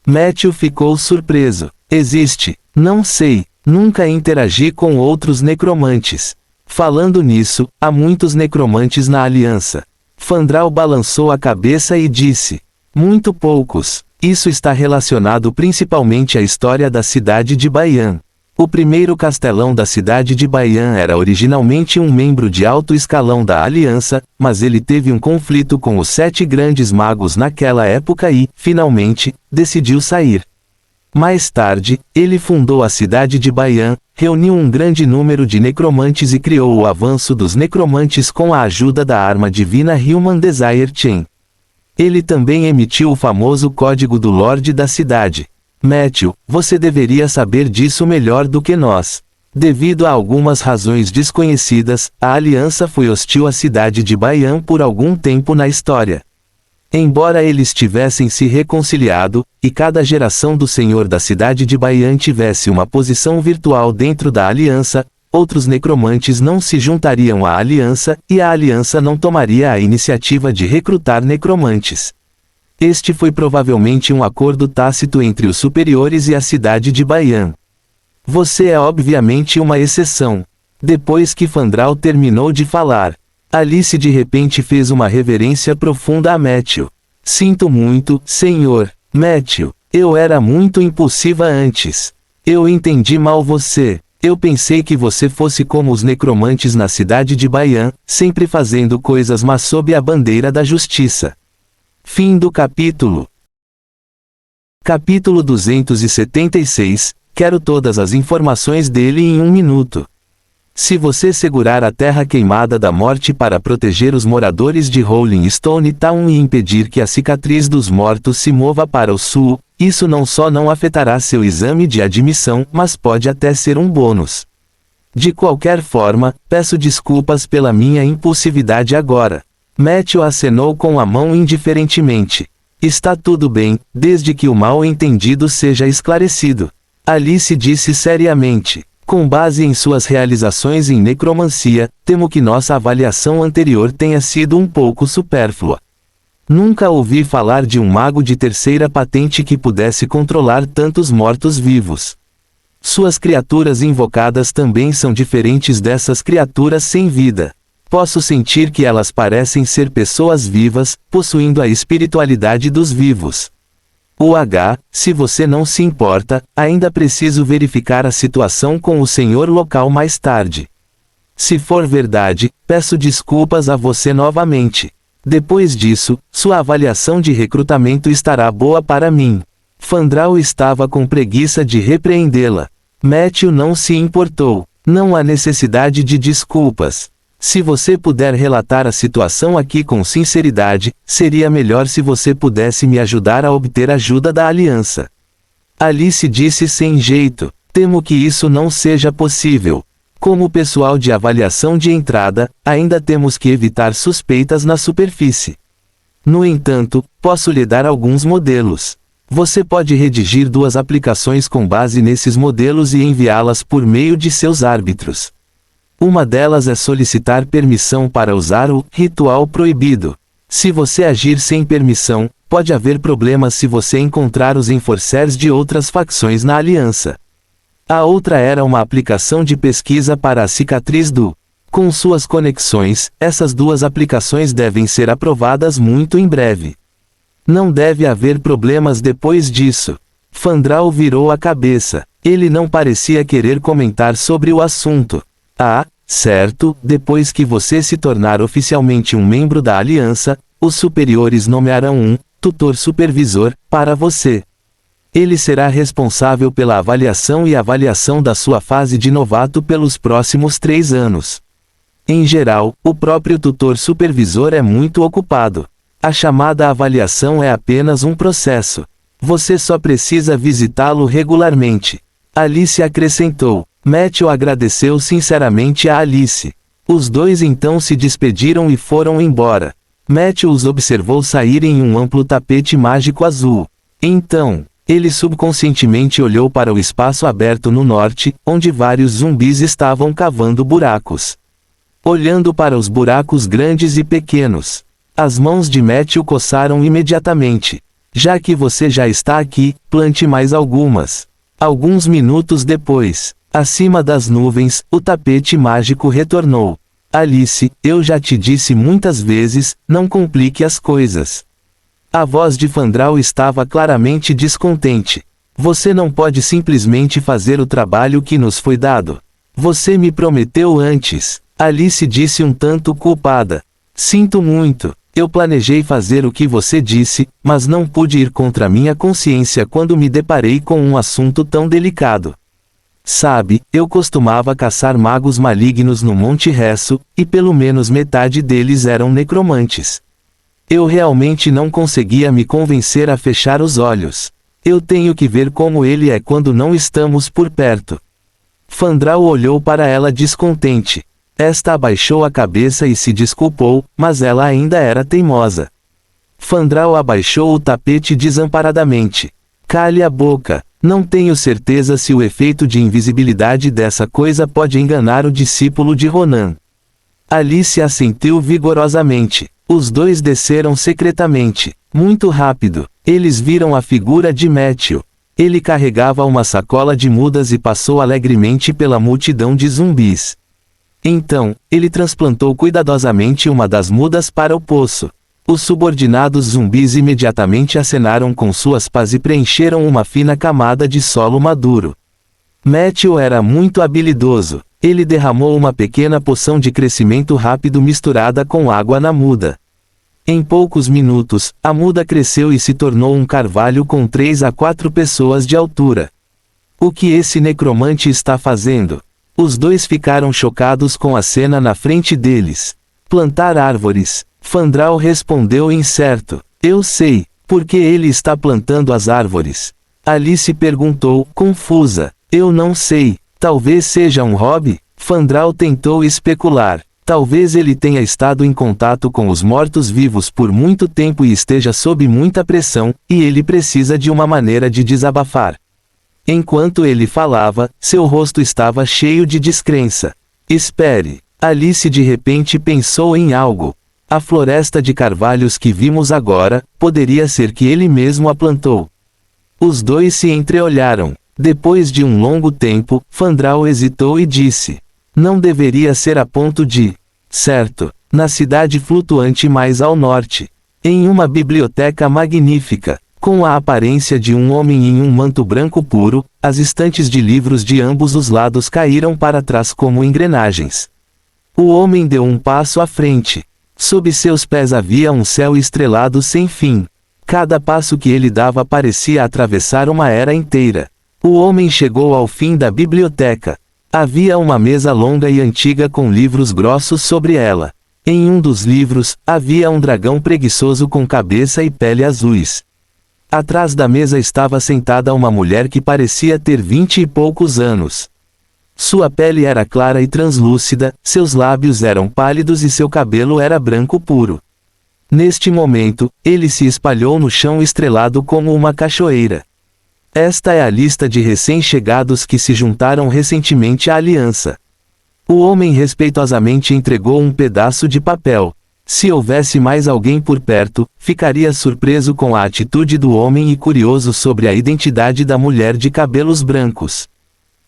Matthew ficou surpreso. Existe? Não sei. Nunca interagi com outros necromantes. Falando nisso, há muitos necromantes na Aliança. Fandral balançou a cabeça e disse. Muito poucos. Isso está relacionado principalmente à história da cidade de Baian. O primeiro castelão da cidade de Baian era originalmente um membro de alto escalão da Aliança, mas ele teve um conflito com os 7 grandes magos naquela época e, finalmente, decidiu sair. Mais tarde, ele fundou a cidade de Baian, reuniu um grande número de necromantes e criou o avanço dos necromantes com a ajuda da arma divina Human Desire Chain. Ele também emitiu o famoso código do Lorde da cidade. Matthew, você deveria saber disso melhor do que nós. Devido a algumas razões desconhecidas, a Aliança foi hostil à cidade de Baian por algum tempo na história. Embora eles tivessem se reconciliado, e cada geração do Senhor da cidade de Baian tivesse uma posição virtual dentro da Aliança, outros necromantes não se juntariam à Aliança, e a Aliança não tomaria a iniciativa de recrutar necromantes. Este foi provavelmente um acordo tácito entre os superiores e a cidade de Baian. Você é obviamente uma exceção. Depois que Fandral terminou de falar, Alice de repente fez uma reverência profunda a Matthew. Sinto muito, senhor. Matthew, eu era muito impulsiva antes. Eu entendi mal você. Eu pensei que você fosse como os necromantes na cidade de Baian, sempre fazendo coisas mas sob a bandeira da justiça. Fim do capítulo. Capítulo 276. Quero todas as informações dele em 1 minuto. Se você segurar a terra queimada da morte para proteger os moradores de Rolling Stone Town e impedir que a cicatriz dos mortos se mova para o sul, isso não só não afetará seu exame de admissão, mas pode até ser um bônus. De qualquer forma, peço desculpas pela minha impulsividade agora. Matthew acenou com a mão indiferentemente. Está tudo bem, desde que o mal-entendido seja esclarecido. Alice disse seriamente. Com base em suas realizações em necromancia, temo que nossa avaliação anterior tenha sido um pouco supérflua. Nunca ouvi falar de um mago de terceira patente que pudesse controlar tantos mortos-vivos. Suas criaturas invocadas também são diferentes dessas criaturas sem vida. Posso sentir que elas parecem ser pessoas vivas, possuindo a espiritualidade dos vivos. Se você não se importa, ainda preciso verificar a situação com o senhor local mais tarde. Se for verdade, peço desculpas a você novamente. Depois disso, sua avaliação de recrutamento estará boa para mim. Fandral estava com preguiça de repreendê-la. Matthew não se importou. Não há necessidade de desculpas. Se você puder relatar a situação aqui com sinceridade, seria melhor se você pudesse me ajudar a obter ajuda da aliança. Alice disse sem jeito. Temo que isso não seja possível. Como pessoal de avaliação de entrada, ainda temos que evitar suspeitas na superfície. No entanto, posso lhe dar alguns modelos. Você pode redigir 2 aplicações com base nesses modelos e enviá-las por meio de seus árbitros. Uma delas é solicitar permissão para usar o ritual proibido. Se você agir sem permissão, pode haver problemas se você encontrar os enforcers de outras facções na aliança. A outra era uma aplicação de pesquisa para a cicatriz do. Com suas conexões, essas 2 aplicações devem ser aprovadas muito em breve. Não deve haver problemas depois disso. Fandral virou a cabeça. Ele não parecia querer comentar sobre o assunto. Ah, certo, depois que você se tornar oficialmente um membro da aliança, os superiores nomearão um tutor supervisor para você. Ele será responsável pela avaliação e avaliação da sua fase de novato pelos próximos 3 anos. Em geral, o próprio tutor supervisor é muito ocupado. A chamada avaliação é apenas um processo. Você só precisa visitá-lo regularmente. Alice acrescentou. Matthew agradeceu sinceramente a Alice. Os 2 então se despediram e foram embora. Matthew os observou saírem em um amplo tapete mágico azul. Então, ele subconscientemente olhou para o espaço aberto no norte, onde vários zumbis estavam cavando buracos. Olhando para os buracos grandes e pequenos, as mãos de Matthew coçaram imediatamente. Já que você já está aqui, plante mais algumas. Alguns minutos depois, acima das nuvens, o tapete mágico retornou. Alice, eu já te disse muitas vezes, não complique as coisas. A voz de Fandral estava claramente descontente. Você não pode simplesmente fazer o trabalho que nos foi dado. Você me prometeu antes. Alice disse um tanto culpada. Sinto muito. Eu planejei fazer o que você disse, mas não pude ir contra minha consciência quando me deparei com um assunto tão delicado. Sabe, eu costumava caçar magos malignos no Monte Resso, e pelo menos metade deles eram necromantes. Eu realmente não conseguia me convencer a fechar os olhos. Eu tenho que ver como ele é quando não estamos por perto. Fandral olhou para ela descontente. Esta abaixou a cabeça e se desculpou, mas ela ainda era teimosa. Fandral abaixou o tapete desamparadamente. Cale a boca. Não tenho certeza se o efeito de invisibilidade dessa coisa pode enganar o discípulo de Ronan. Alice assentiu vigorosamente. Os 2 desceram secretamente. Muito rápido. Eles viram a figura de Matthew. Ele carregava uma sacola de mudas e passou alegremente pela multidão de zumbis. Então, ele transplantou cuidadosamente uma das mudas para o poço. Os subordinados zumbis imediatamente acenaram com suas pás e preencheram uma fina camada de solo maduro. Matthew era muito habilidoso. Ele derramou uma pequena poção de crescimento rápido misturada com água na muda. Em poucos minutos, a muda cresceu e se tornou um carvalho com 3 a 4 pessoas de altura. O que esse necromante está fazendo? Os 2 ficaram chocados com a cena na frente deles. Plantar árvores. Fandral respondeu incerto. Eu sei, porque ele está plantando as árvores. Alice perguntou, confusa. Eu não sei. Talvez seja um hobby? Fandral tentou especular. Talvez ele tenha estado em contato com os mortos-vivos por muito tempo e esteja sob muita pressão, e ele precisa de uma maneira de desabafar. Enquanto ele falava, seu rosto estava cheio de descrença. Espere. Alice de repente pensou em algo. A floresta de carvalhos que vimos agora, poderia ser que ele mesmo a plantou. Os 2 se entreolharam. Depois de um longo tempo, Fandral hesitou e disse: não deveria ser a ponto de... Certo, na cidade flutuante mais ao norte. Em uma biblioteca magnífica, com a aparência de um homem em um manto branco puro, as estantes de livros de ambos os lados caíram para trás como engrenagens. O homem deu um passo à frente. Sob seus pés havia um céu estrelado sem fim. Cada passo que ele dava parecia atravessar uma era inteira. O homem chegou ao fim da biblioteca. Havia uma mesa longa e antiga com livros grossos sobre ela. Em um dos livros, havia um dragão preguiçoso com cabeça e pele azuis. Atrás da mesa estava sentada uma mulher que parecia ter 20 e poucos anos. Sua pele era clara e translúcida, seus lábios eram pálidos e seu cabelo era branco puro. Neste momento, ele se espalhou no chão estrelado como uma cachoeira. Esta é a lista de recém-chegados que se juntaram recentemente à aliança. O homem respeitosamente entregou um pedaço de papel. Se houvesse mais alguém por perto, ficaria surpreso com a atitude do homem e curioso sobre a identidade da mulher de cabelos brancos.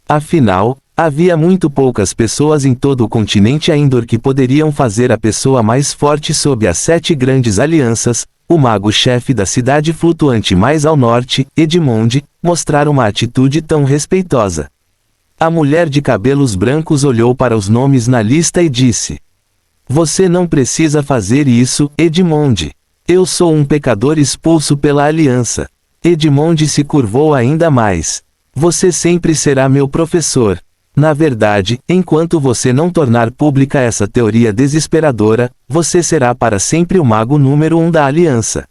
Afinal, havia muito poucas pessoas em todo o continente Aindor que poderiam fazer a pessoa mais forte sob as 7 grandes alianças, o mago-chefe da cidade flutuante mais ao norte, Edmond, mostrar uma atitude tão respeitosa. A mulher de cabelos brancos olhou para os nomes na lista e disse: "Você não precisa fazer isso, Edmond. Eu sou um pecador expulso pela aliança." Edmond se curvou ainda mais. "Você sempre será meu professor. Na verdade, enquanto você não tornar pública essa teoria desesperadora, você será para sempre o mago número 1 da aliança.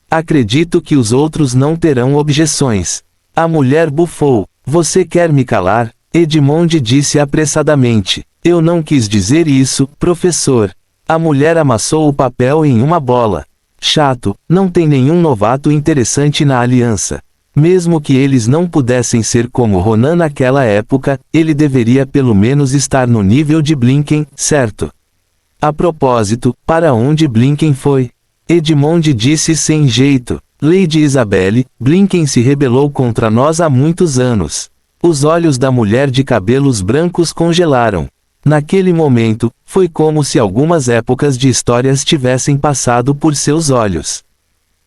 Acredito que os outros não terão objeções." A mulher bufou. "Você quer me calar?" Edmond disse apressadamente. "Eu não quis dizer isso, professor." A mulher amassou o papel em uma bola. "Chato, não tem nenhum novato interessante na aliança. Mesmo que eles não pudessem ser como Ronan naquela época, ele deveria pelo menos estar no nível de Blinken, certo?" "A propósito, para onde Blinken foi?" Edmond disse sem jeito. "Lady Isabelle, Blinken se rebelou contra nós há muitos anos." Os olhos da mulher de cabelos brancos congelaram. Naquele momento, foi como se algumas épocas de histórias tivessem passado por seus olhos.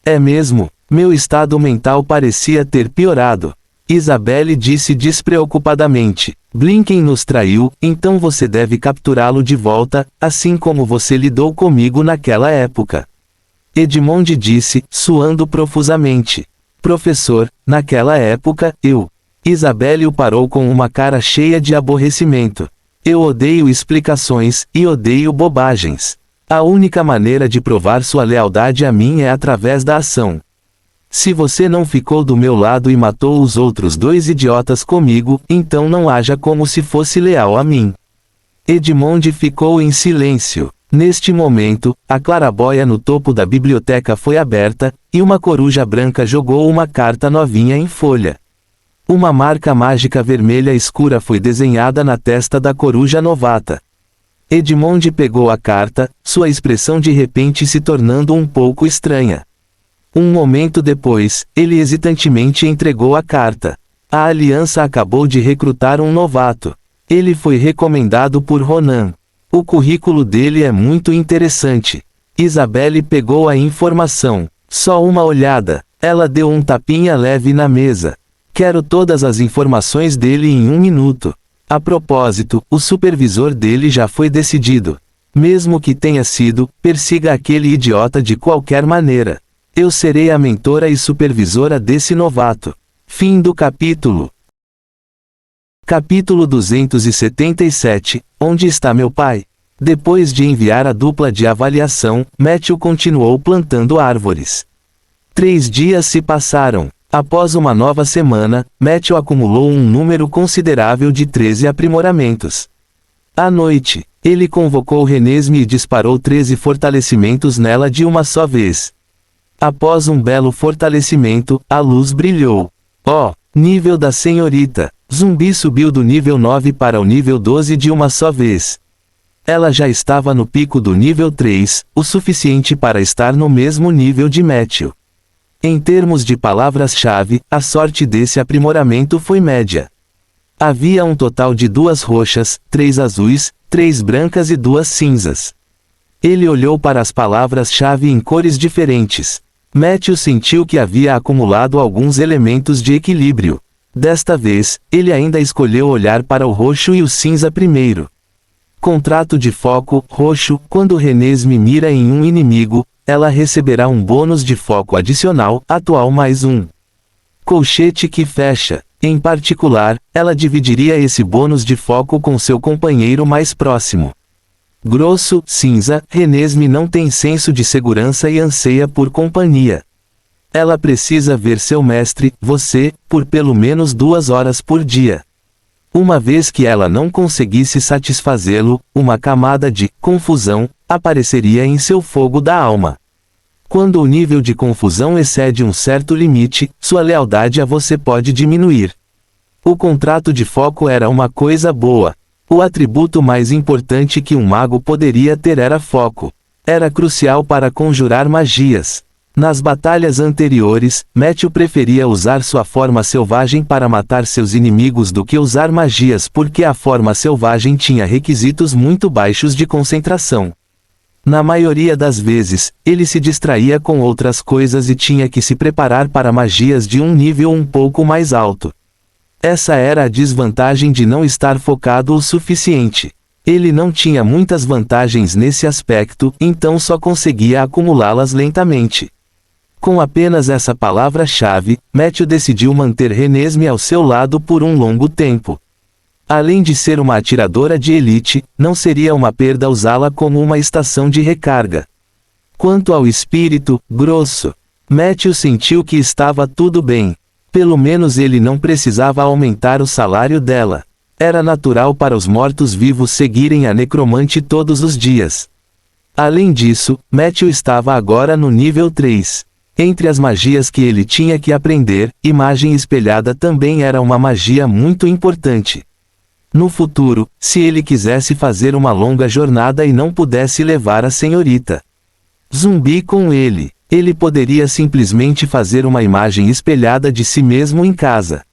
"É mesmo?" Meu estado mental parecia ter piorado. Isabelle disse despreocupadamente: "Blinken nos traiu, então você deve capturá-lo de volta, assim como você lidou comigo naquela época." Edmond disse, suando profusamente: "Professor, naquela época, eu..." Isabelle o parou com uma cara cheia de aborrecimento. "Eu odeio explicações, e odeio bobagens. A única maneira de provar sua lealdade a mim é através da ação. Se você não ficou do meu lado e matou os outros 2 idiotas comigo, então não haja como se fosse leal a mim." Edmond ficou em silêncio. Neste momento, a claraboia no topo da biblioteca foi aberta, e uma coruja branca jogou uma carta novinha em folha. Uma marca mágica vermelha escura foi desenhada na testa da coruja novata. Edmond pegou a carta, sua expressão de repente se tornando um pouco estranha. Um momento depois, ele hesitantemente entregou a carta. A aliança acabou de recrutar um novato. Ele foi recomendado por Ronan. O currículo dele é muito interessante. Isabelle pegou a informação. "Só uma olhada." Ela deu um tapinha leve na mesa. "Quero todas as informações dele em 1 minuto. A propósito, o supervisor dele já foi decidido. Mesmo que tenha sido, persiga aquele idiota de qualquer maneira. Eu serei a mentora e supervisora desse novato." Fim do capítulo. Capítulo 277, Onde está meu pai? Depois de enviar a dupla de avaliação, Matthew continuou plantando árvores. 3 dias se passaram. Após uma nova semana, Matthew acumulou um número considerável de 13 aprimoramentos. À noite, ele convocou Renesme e disparou 13 fortalecimentos nela de uma só vez. Após um belo fortalecimento, a luz brilhou. Oh, nível da senhorita! Zumbi subiu do nível 9 para o nível 12 de uma só vez. Ela já estava no pico do nível 3, o suficiente para estar no mesmo nível de Matthew. Em termos de palavras-chave, a sorte desse aprimoramento foi média. Havia um total de 2 roxas, 3 azuis, 3 brancas e 2 cinzas. Ele olhou para as palavras-chave em cores diferentes. Matthew sentiu que havia acumulado alguns elementos de equilíbrio. Desta vez, ele ainda escolheu olhar para o roxo e o cinza primeiro. Contrato de foco, roxo, quando Renesmee mira em um inimigo, ela receberá um bônus de foco adicional, atual mais 1. Colchete que fecha. Em particular, ela dividiria esse bônus de foco com seu companheiro mais próximo. Grosso, cinza, Renesmee não tem senso de segurança e anseia por companhia. Ela precisa ver seu mestre, você, por pelo menos 2 horas por dia. Uma vez que ela não conseguisse satisfazê-lo, uma camada de confusão apareceria em seu fogo da alma. Quando o nível de confusão excede um certo limite, sua lealdade a você pode diminuir. O contrato de foco era uma coisa boa. O atributo mais importante que um mago poderia ter era foco. Era crucial para conjurar magias. Nas batalhas anteriores, Matthew preferia usar sua forma selvagem para matar seus inimigos do que usar magias porque a forma selvagem tinha requisitos muito baixos de concentração. Na maioria das vezes, ele se distraía com outras coisas e tinha que se preparar para magias de um nível um pouco mais alto. Essa era a desvantagem de não estar focado o suficiente. Ele não tinha muitas vantagens nesse aspecto, então só conseguia acumulá-las lentamente. Com apenas essa palavra-chave, Matthew decidiu manter Renesmee ao seu lado por um longo tempo. Além de ser uma atiradora de elite, não seria uma perda usá-la como uma estação de recarga. Quanto ao espírito, grosso, Matthew sentiu que estava tudo bem. Pelo menos ele não precisava aumentar o salário dela. Era natural para os mortos-vivos seguirem a necromante todos os dias. Além disso, Matthew estava agora no nível 3. Entre as magias que ele tinha que aprender, imagem espelhada também era uma magia muito importante. No futuro, se ele quisesse fazer uma longa jornada e não pudesse levar a senhorita zumbi com ele, ele poderia simplesmente fazer uma imagem espelhada de si mesmo em casa.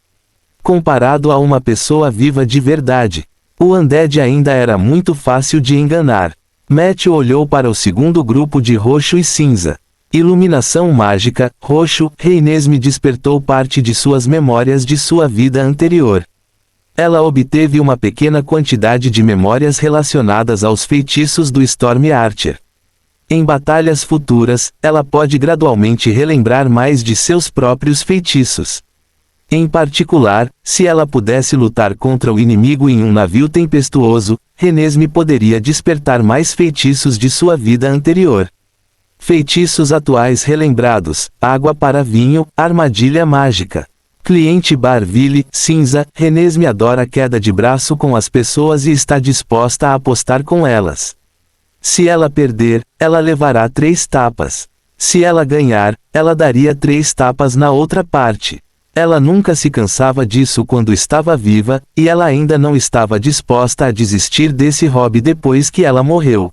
Comparado a uma pessoa viva de verdade, o Undead ainda era muito fácil de enganar. Matthew olhou para o segundo grupo de roxo e cinza. Iluminação mágica, roxo, Renesmee despertou parte de suas memórias de sua vida anterior. Ela obteve uma pequena quantidade de memórias relacionadas aos feitiços do Storm Archer. Em batalhas futuras, ela pode gradualmente relembrar mais de seus próprios feitiços. Em particular, se ela pudesse lutar contra o inimigo em um navio tempestuoso, Renesmee poderia despertar mais feitiços de sua vida anterior. Feitiços atuais relembrados: água para vinho, armadilha mágica. Cliente Barville, cinza, Renesmee adora queda de braço com as pessoas e está disposta a apostar com elas. Se ela perder, ela levará 3 tapas. Se ela ganhar, ela daria 3 tapas na outra parte. Ela nunca se cansava disso quando estava viva, e ela ainda não estava disposta a desistir desse hobby depois que ela morreu.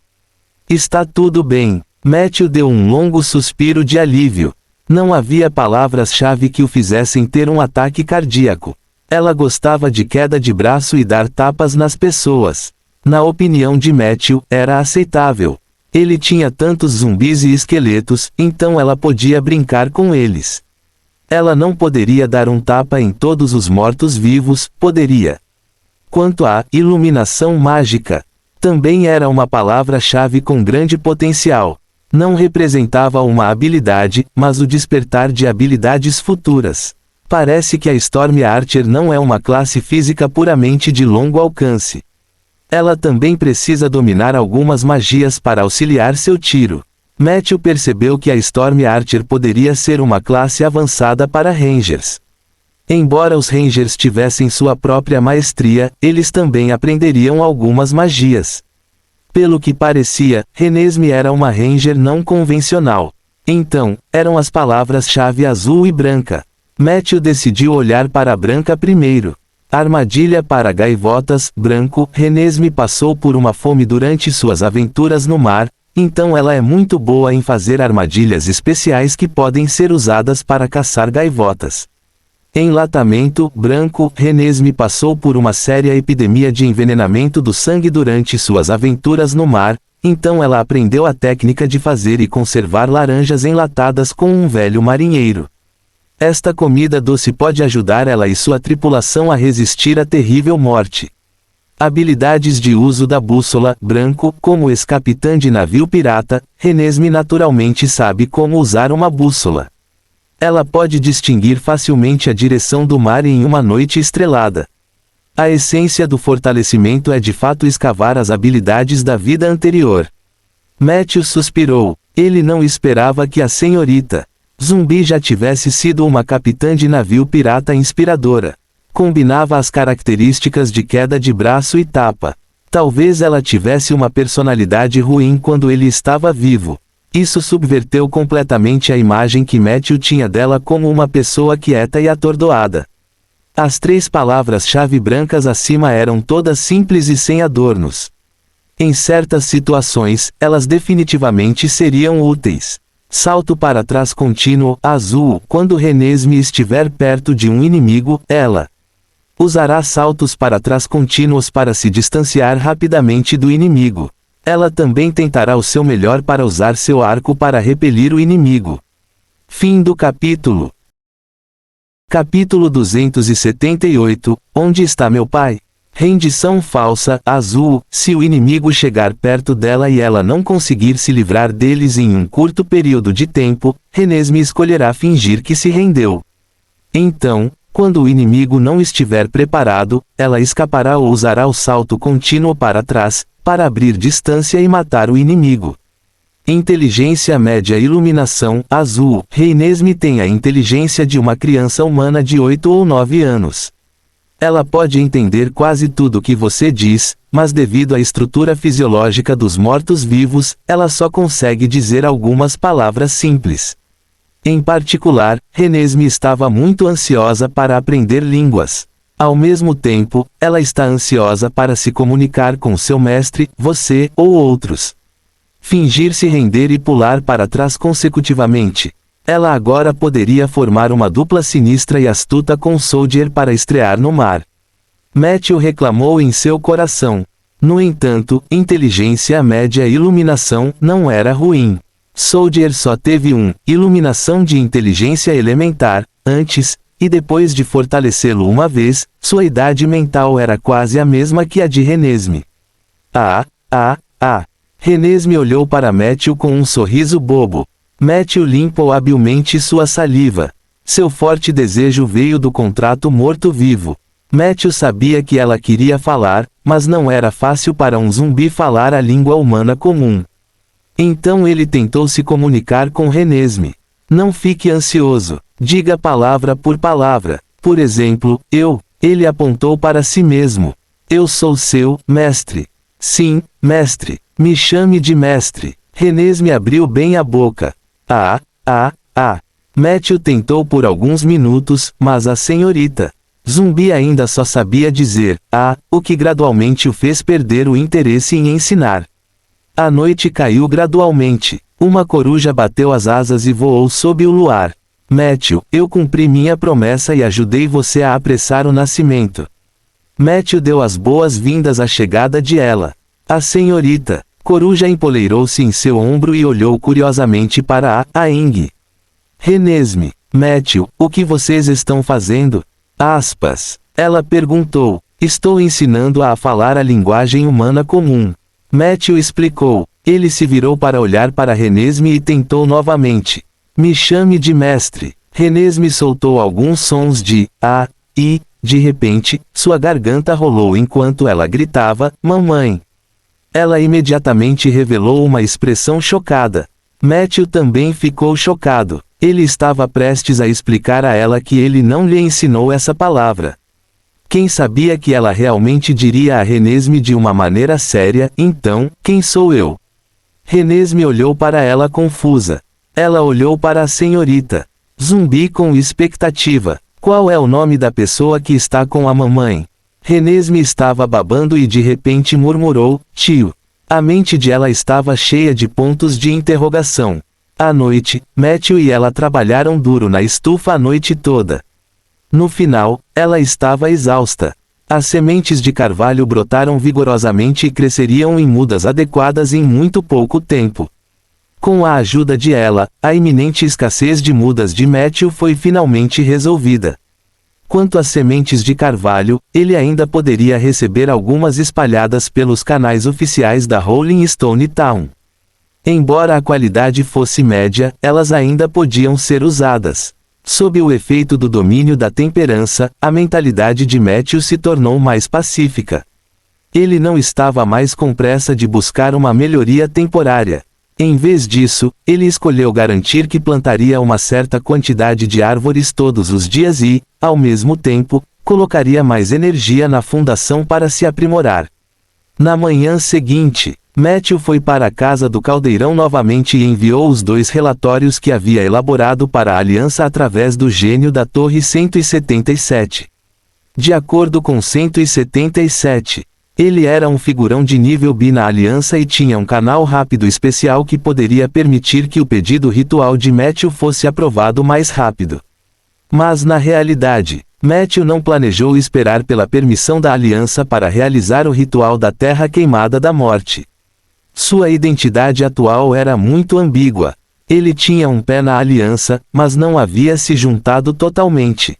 Está tudo bem. Matthew deu um longo suspiro de alívio. Não havia palavras-chave que o fizessem ter um ataque cardíaco. Ela gostava de queda de braço e dar tapas nas pessoas. Na opinião de Matthew, era aceitável. Ele tinha tantos zumbis e esqueletos, então ela podia brincar com eles. Ela não poderia dar um tapa em todos os mortos-vivos, poderia. Quanto à iluminação mágica, também era uma palavra-chave com grande potencial. Não representava uma habilidade, mas o despertar de habilidades futuras. Parece que a Storm Archer não é uma classe física puramente de longo alcance. Ela também precisa dominar algumas magias para auxiliar seu tiro. Matthew percebeu que a Storm Archer poderia ser uma classe avançada para Rangers. Embora os Rangers tivessem sua própria maestria, eles também aprenderiam algumas magias. Pelo que parecia, Renesmee era uma Ranger não convencional. Então, eram as palavras-chave azul e branca. Matthew decidiu olhar para a branca primeiro. Armadilha para gaivotas, branco. Renesmee passou por uma fome durante suas aventuras no mar, então ela é muito boa em fazer armadilhas especiais que podem ser usadas para caçar gaivotas. Enlatamento, branco. Renesmee passou por uma séria epidemia de envenenamento do sangue durante suas aventuras no mar, então ela aprendeu a técnica de fazer e conservar laranjas enlatadas com um velho marinheiro. Esta comida doce pode ajudar ela e sua tripulação a resistir à terrível morte. Habilidades de uso da bússola, branco, como ex-capitã de navio pirata, Renesmee naturalmente sabe como usar uma bússola. Ela pode distinguir facilmente a direção do mar em uma noite estrelada. A essência do fortalecimento é de fato escavar as habilidades da vida anterior. Matthew suspirou. Ele não esperava que a senhorita Zumbi já tivesse sido uma capitã de navio pirata inspiradora. Combinava as características de queda de braço e tapa. Talvez ela tivesse uma personalidade ruim quando ele estava vivo. Isso subverteu completamente a imagem que Matthew tinha dela como uma pessoa quieta e atordoada. As 3 palavras-chave brancas acima eram todas simples e sem adornos. Em certas situações, elas definitivamente seriam úteis. Salto para trás contínuo, azul. Quando Renesmee estiver perto de um inimigo, ela usará saltos para trás contínuos para se distanciar rapidamente do inimigo. Ela também tentará o seu melhor para usar seu arco para repelir o inimigo. Fim do capítulo. Capítulo 278, Onde está meu pai? Rendição falsa, azul. Se o inimigo chegar perto dela e ela não conseguir se livrar deles em um curto período de tempo, Renesmee escolherá fingir que se rendeu. Então, quando o inimigo não estiver preparado, ela escapará ou usará o salto contínuo para trás, para abrir distância e matar o inimigo. Inteligência média, iluminação, azul. Renesmee tem a inteligência de uma criança humana de 8 ou 9 anos. Ela pode entender quase tudo que você diz, mas devido à estrutura fisiológica dos mortos-vivos, ela só consegue dizer algumas palavras simples. Em particular, Renesmee estava muito ansiosa para aprender línguas. Ao mesmo tempo, ela está ansiosa para se comunicar com seu mestre, você, ou outros. Fingir se render e pular para trás consecutivamente. Ela agora poderia formar uma dupla sinistra e astuta com Soldier para estrear no mar. Matthew reclamou em seu coração. No entanto, inteligência média e iluminação não era ruim. Soldier só teve iluminação de inteligência elementar, antes, e depois de fortalecê-lo uma vez, sua idade mental era quase a mesma que a de Renesmee. Renesmee olhou para Matthew com um sorriso bobo. Matthew limpou habilmente sua saliva. Seu forte desejo veio do contrato morto-vivo. Matthew sabia que ela queria falar, mas não era fácil para um zumbi falar a língua humana comum. Então ele tentou se comunicar com Renesmee. Não fique ansioso. Diga palavra por palavra. Por exemplo, ele apontou para si mesmo. Eu sou seu mestre. Sim, mestre. Me chame de mestre. Renesmee abriu bem a boca. Matthew tentou por alguns minutos, mas a senhorita Zumbi ainda só sabia dizer, o que gradualmente o fez perder o interesse em ensinar. A noite caiu gradualmente. Uma coruja bateu as asas e voou sob o luar. Matthew, eu cumpri minha promessa e ajudei você a apressar o nascimento. Matthew deu as boas-vindas à chegada de ela. A senhorita coruja empoleirou-se em seu ombro e olhou curiosamente para a Aang. Renesmee, Matthew, o que vocês estão fazendo? Ela perguntou. Estou ensinando-a a falar a linguagem humana comum. Matthew explicou. Ele se virou para olhar para Renesmee e tentou novamente. Me chame de mestre. Renesmee soltou alguns sons de e, de repente, sua garganta rolou enquanto ela gritava, mamãe. Ela imediatamente revelou uma expressão chocada. Matthew também ficou chocado. Ele estava prestes a explicar a ela que ele não lhe ensinou essa palavra. Quem sabia que ela realmente diria a Renesmee de uma maneira séria, então, quem sou eu? Renesmee olhou para ela confusa. Ela olhou para a senhorita Zumbi com expectativa. Qual é o nome da pessoa que está com a mamãe? Renesmee estava babando e de repente murmurou, tio. A mente de ela estava cheia de pontos de interrogação. À noite, Matthew e ela trabalharam duro na estufa a noite toda. No final, ela estava exausta. As sementes de carvalho brotaram vigorosamente e cresceriam em mudas adequadas em muito pouco tempo. Com a ajuda de ela, a iminente escassez de mudas de Matthew foi finalmente resolvida. Quanto às sementes de carvalho, ele ainda poderia receber algumas espalhadas pelos canais oficiais da Rolling Stone Town. Embora a qualidade fosse média, elas ainda podiam ser usadas. Sob o efeito do domínio da temperança, a mentalidade de Matthew se tornou mais pacífica. Ele não estava mais com pressa de buscar uma melhoria temporária. Em vez disso, ele escolheu garantir que plantaria uma certa quantidade de árvores todos os dias e, ao mesmo tempo, colocaria mais energia na fundação para se aprimorar. Na manhã seguinte, Matthew foi para a casa do caldeirão novamente e enviou os 2 relatórios que havia elaborado para a aliança através do gênio da Torre 177. De acordo com 177, ele era um figurão de nível B na aliança e tinha um canal rápido especial que poderia permitir que o pedido ritual de Matthew fosse aprovado mais rápido. Mas na realidade, Matthew não planejou esperar pela permissão da aliança para realizar o ritual da Terra Queimada da Morte. Sua identidade atual era muito ambígua. Ele tinha um pé na aliança, mas não havia se juntado totalmente.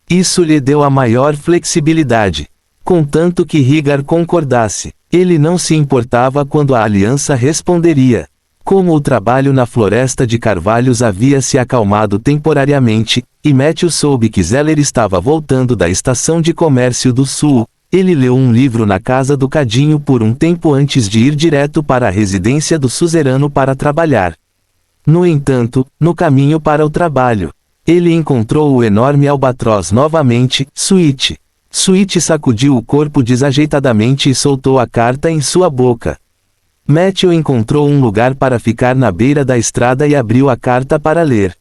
Isso lhe deu a maior flexibilidade. Contanto que Higar concordasse, ele não se importava quando a aliança responderia. Como o trabalho na floresta de carvalhos havia se acalmado temporariamente, e Matthew soube que Zeller estava voltando da estação de comércio do sul, ele leu um livro na casa do Cadinho por um tempo antes de ir direto para a residência do suzerano para trabalhar. No entanto, no caminho para o trabalho, ele encontrou o enorme albatroz novamente, Sweet. Sweet sacudiu o corpo desajeitadamente e soltou a carta em sua boca. Matthew encontrou um lugar para ficar na beira da estrada e abriu a carta para ler.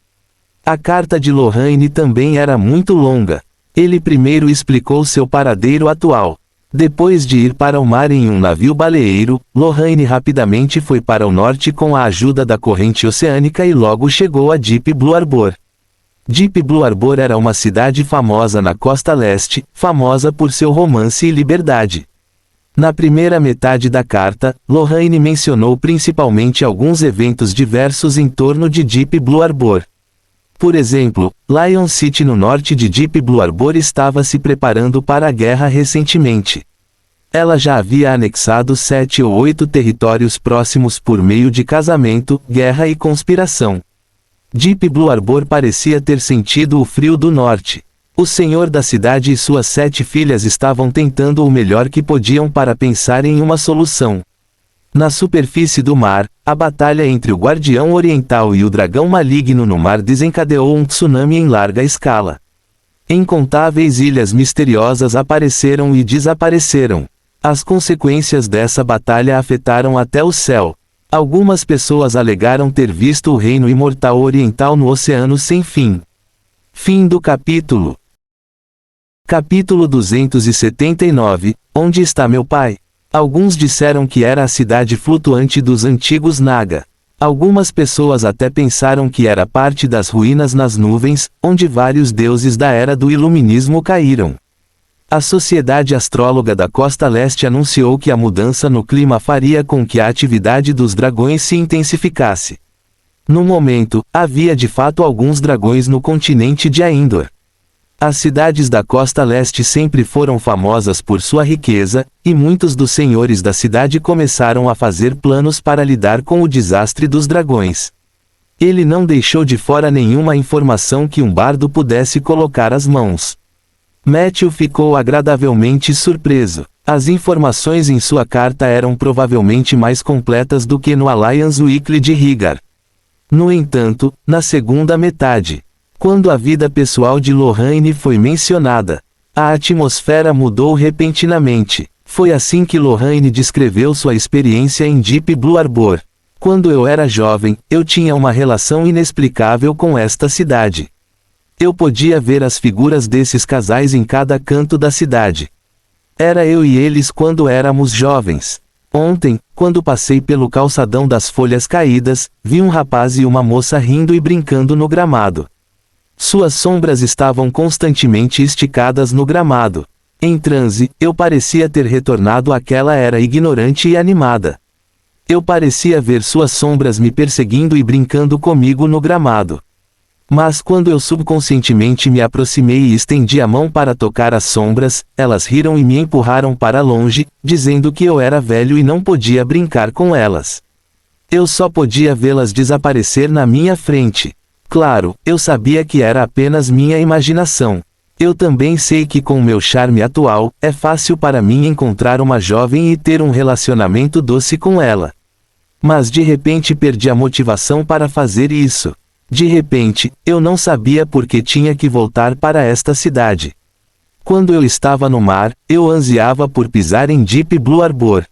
A carta de Lorraine também era muito longa. Ele primeiro explicou seu paradeiro atual. Depois de ir para o mar em um navio baleeiro, Lorraine rapidamente foi para o norte com a ajuda da corrente oceânica e logo chegou a Deep Blue Harbor. Deep Blue Harbor era uma cidade famosa na costa leste, famosa por seu romance e liberdade. Na primeira metade da carta, Lorraine mencionou principalmente alguns eventos diversos em torno de Deep Blue Harbor. Por exemplo, Lion City no norte de Deep Blue Harbor estava se preparando para a guerra recentemente. Ela já havia anexado 7 ou 8 territórios próximos por meio de casamento, guerra e conspiração. Deep Blue Harbor parecia ter sentido o frio do norte. O senhor da cidade e suas 7 filhas estavam tentando o melhor que podiam para pensar em uma solução. Na superfície do mar, a batalha entre o Guardião Oriental e o Dragão Maligno no mar desencadeou um tsunami em larga escala. Incontáveis ilhas misteriosas apareceram e desapareceram. As consequências dessa batalha afetaram até o céu. Algumas pessoas alegaram ter visto o Reino Imortal Oriental no Oceano Sem Fim. Fim do capítulo. Capítulo 279, Onde está meu pai? Alguns disseram que era a cidade flutuante dos antigos Naga. Algumas pessoas até pensaram que era parte das ruínas nas nuvens, onde vários deuses da Era do Iluminismo caíram. A Sociedade Astróloga da Costa Leste anunciou que a mudança no clima faria com que a atividade dos dragões se intensificasse. No momento, havia de fato alguns dragões no continente de Aindor. As cidades da Costa Leste sempre foram famosas por sua riqueza, e muitos dos senhores da cidade começaram a fazer planos para lidar com o desastre dos dragões. Ele não deixou de fora nenhuma informação que um bardo pudesse colocar as mãos. Matthew ficou agradavelmente surpreso. As informações em sua carta eram provavelmente mais completas do que no Alliance Weekly de Higar. No entanto, na segunda metade, quando a vida pessoal de Lorraine foi mencionada, a atmosfera mudou repentinamente. Foi assim que Lorraine descreveu sua experiência em Deep Blue Harbor. Quando eu era jovem, eu tinha uma relação inexplicável com esta cidade. Eu podia ver as figuras desses casais em cada canto da cidade. Era eu e eles quando éramos jovens. Ontem, quando passei pelo calçadão das folhas caídas, vi um rapaz e uma moça rindo e brincando no gramado. Suas sombras estavam constantemente esticadas no gramado. Em transe, eu parecia ter retornado àquela era ignorante e animada. Eu parecia ver suas sombras me perseguindo e brincando comigo no gramado. Mas quando eu subconscientemente me aproximei e estendi a mão para tocar as sombras, elas riram e me empurraram para longe, dizendo que eu era velho e não podia brincar com elas. Eu só podia vê-las desaparecer na minha frente. Claro, eu sabia que era apenas minha imaginação. Eu também sei que com meu charme atual, é fácil para mim encontrar uma jovem e ter um relacionamento doce com ela. Mas de repente perdi a motivação para fazer isso. De repente, eu não sabia por que tinha que voltar para esta cidade. Quando eu estava no mar, eu ansiava por pisar em Deep Blue Harbor.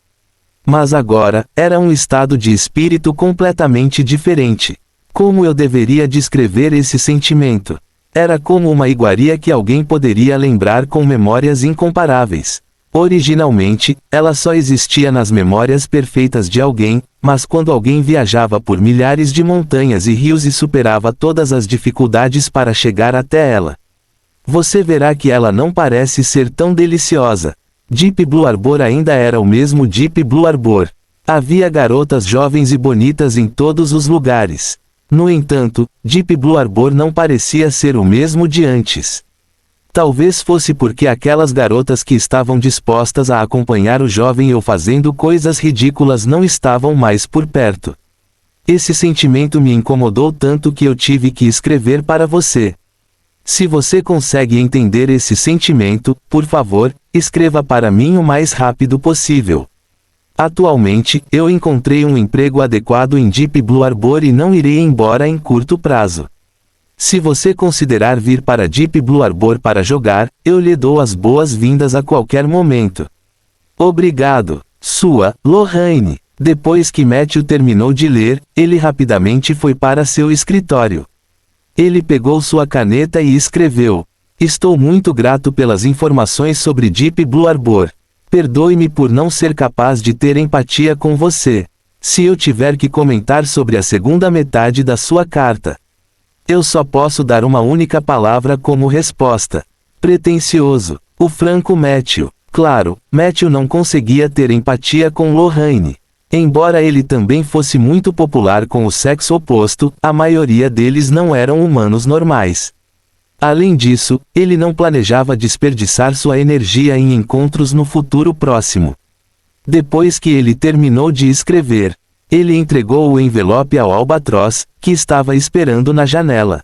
Mas agora, era um estado de espírito completamente diferente. Como eu deveria descrever esse sentimento? Era como uma iguaria que alguém poderia lembrar com memórias incomparáveis. Originalmente, ela só existia nas memórias perfeitas de alguém, mas quando alguém viajava por milhares de montanhas e rios e superava todas as dificuldades para chegar até ela, você verá que ela não parece ser tão deliciosa. Deep Blue Harbor ainda era o mesmo Deep Blue Harbor. Havia garotas jovens e bonitas em todos os lugares. No entanto, Deep Blue Harbor não parecia ser o mesmo de antes. Talvez fosse porque aquelas garotas que estavam dispostas a acompanhar o jovem eu fazendo coisas ridículas não estavam mais por perto. Esse sentimento me incomodou tanto que eu tive que escrever para você. Se você consegue entender esse sentimento, por favor, escreva para mim o mais rápido possível. Atualmente, eu encontrei um emprego adequado em Deep Blue Harbor e não irei embora em curto prazo. Se você considerar vir para Deep Blue Harbor para jogar, eu lhe dou as boas-vindas a qualquer momento. Obrigado, sua, Lorraine. Depois que Matthew terminou de ler, ele rapidamente foi para seu escritório. Ele pegou sua caneta e escreveu: Estou muito grato pelas informações sobre Deep Blue Harbor. Perdoe-me por não ser capaz de ter empatia com você. Se eu tiver que comentar sobre a segunda metade da sua carta, eu só posso dar uma única palavra como resposta. Pretensioso. O franco Matthew. Claro, Matthew não conseguia ter empatia com Lorraine. Embora ele também fosse muito popular com o sexo oposto, a maioria deles não eram humanos normais. Além disso, ele não planejava desperdiçar sua energia em encontros no futuro próximo. Depois que ele terminou de escrever, ele entregou o envelope ao albatroz, que estava esperando na janela.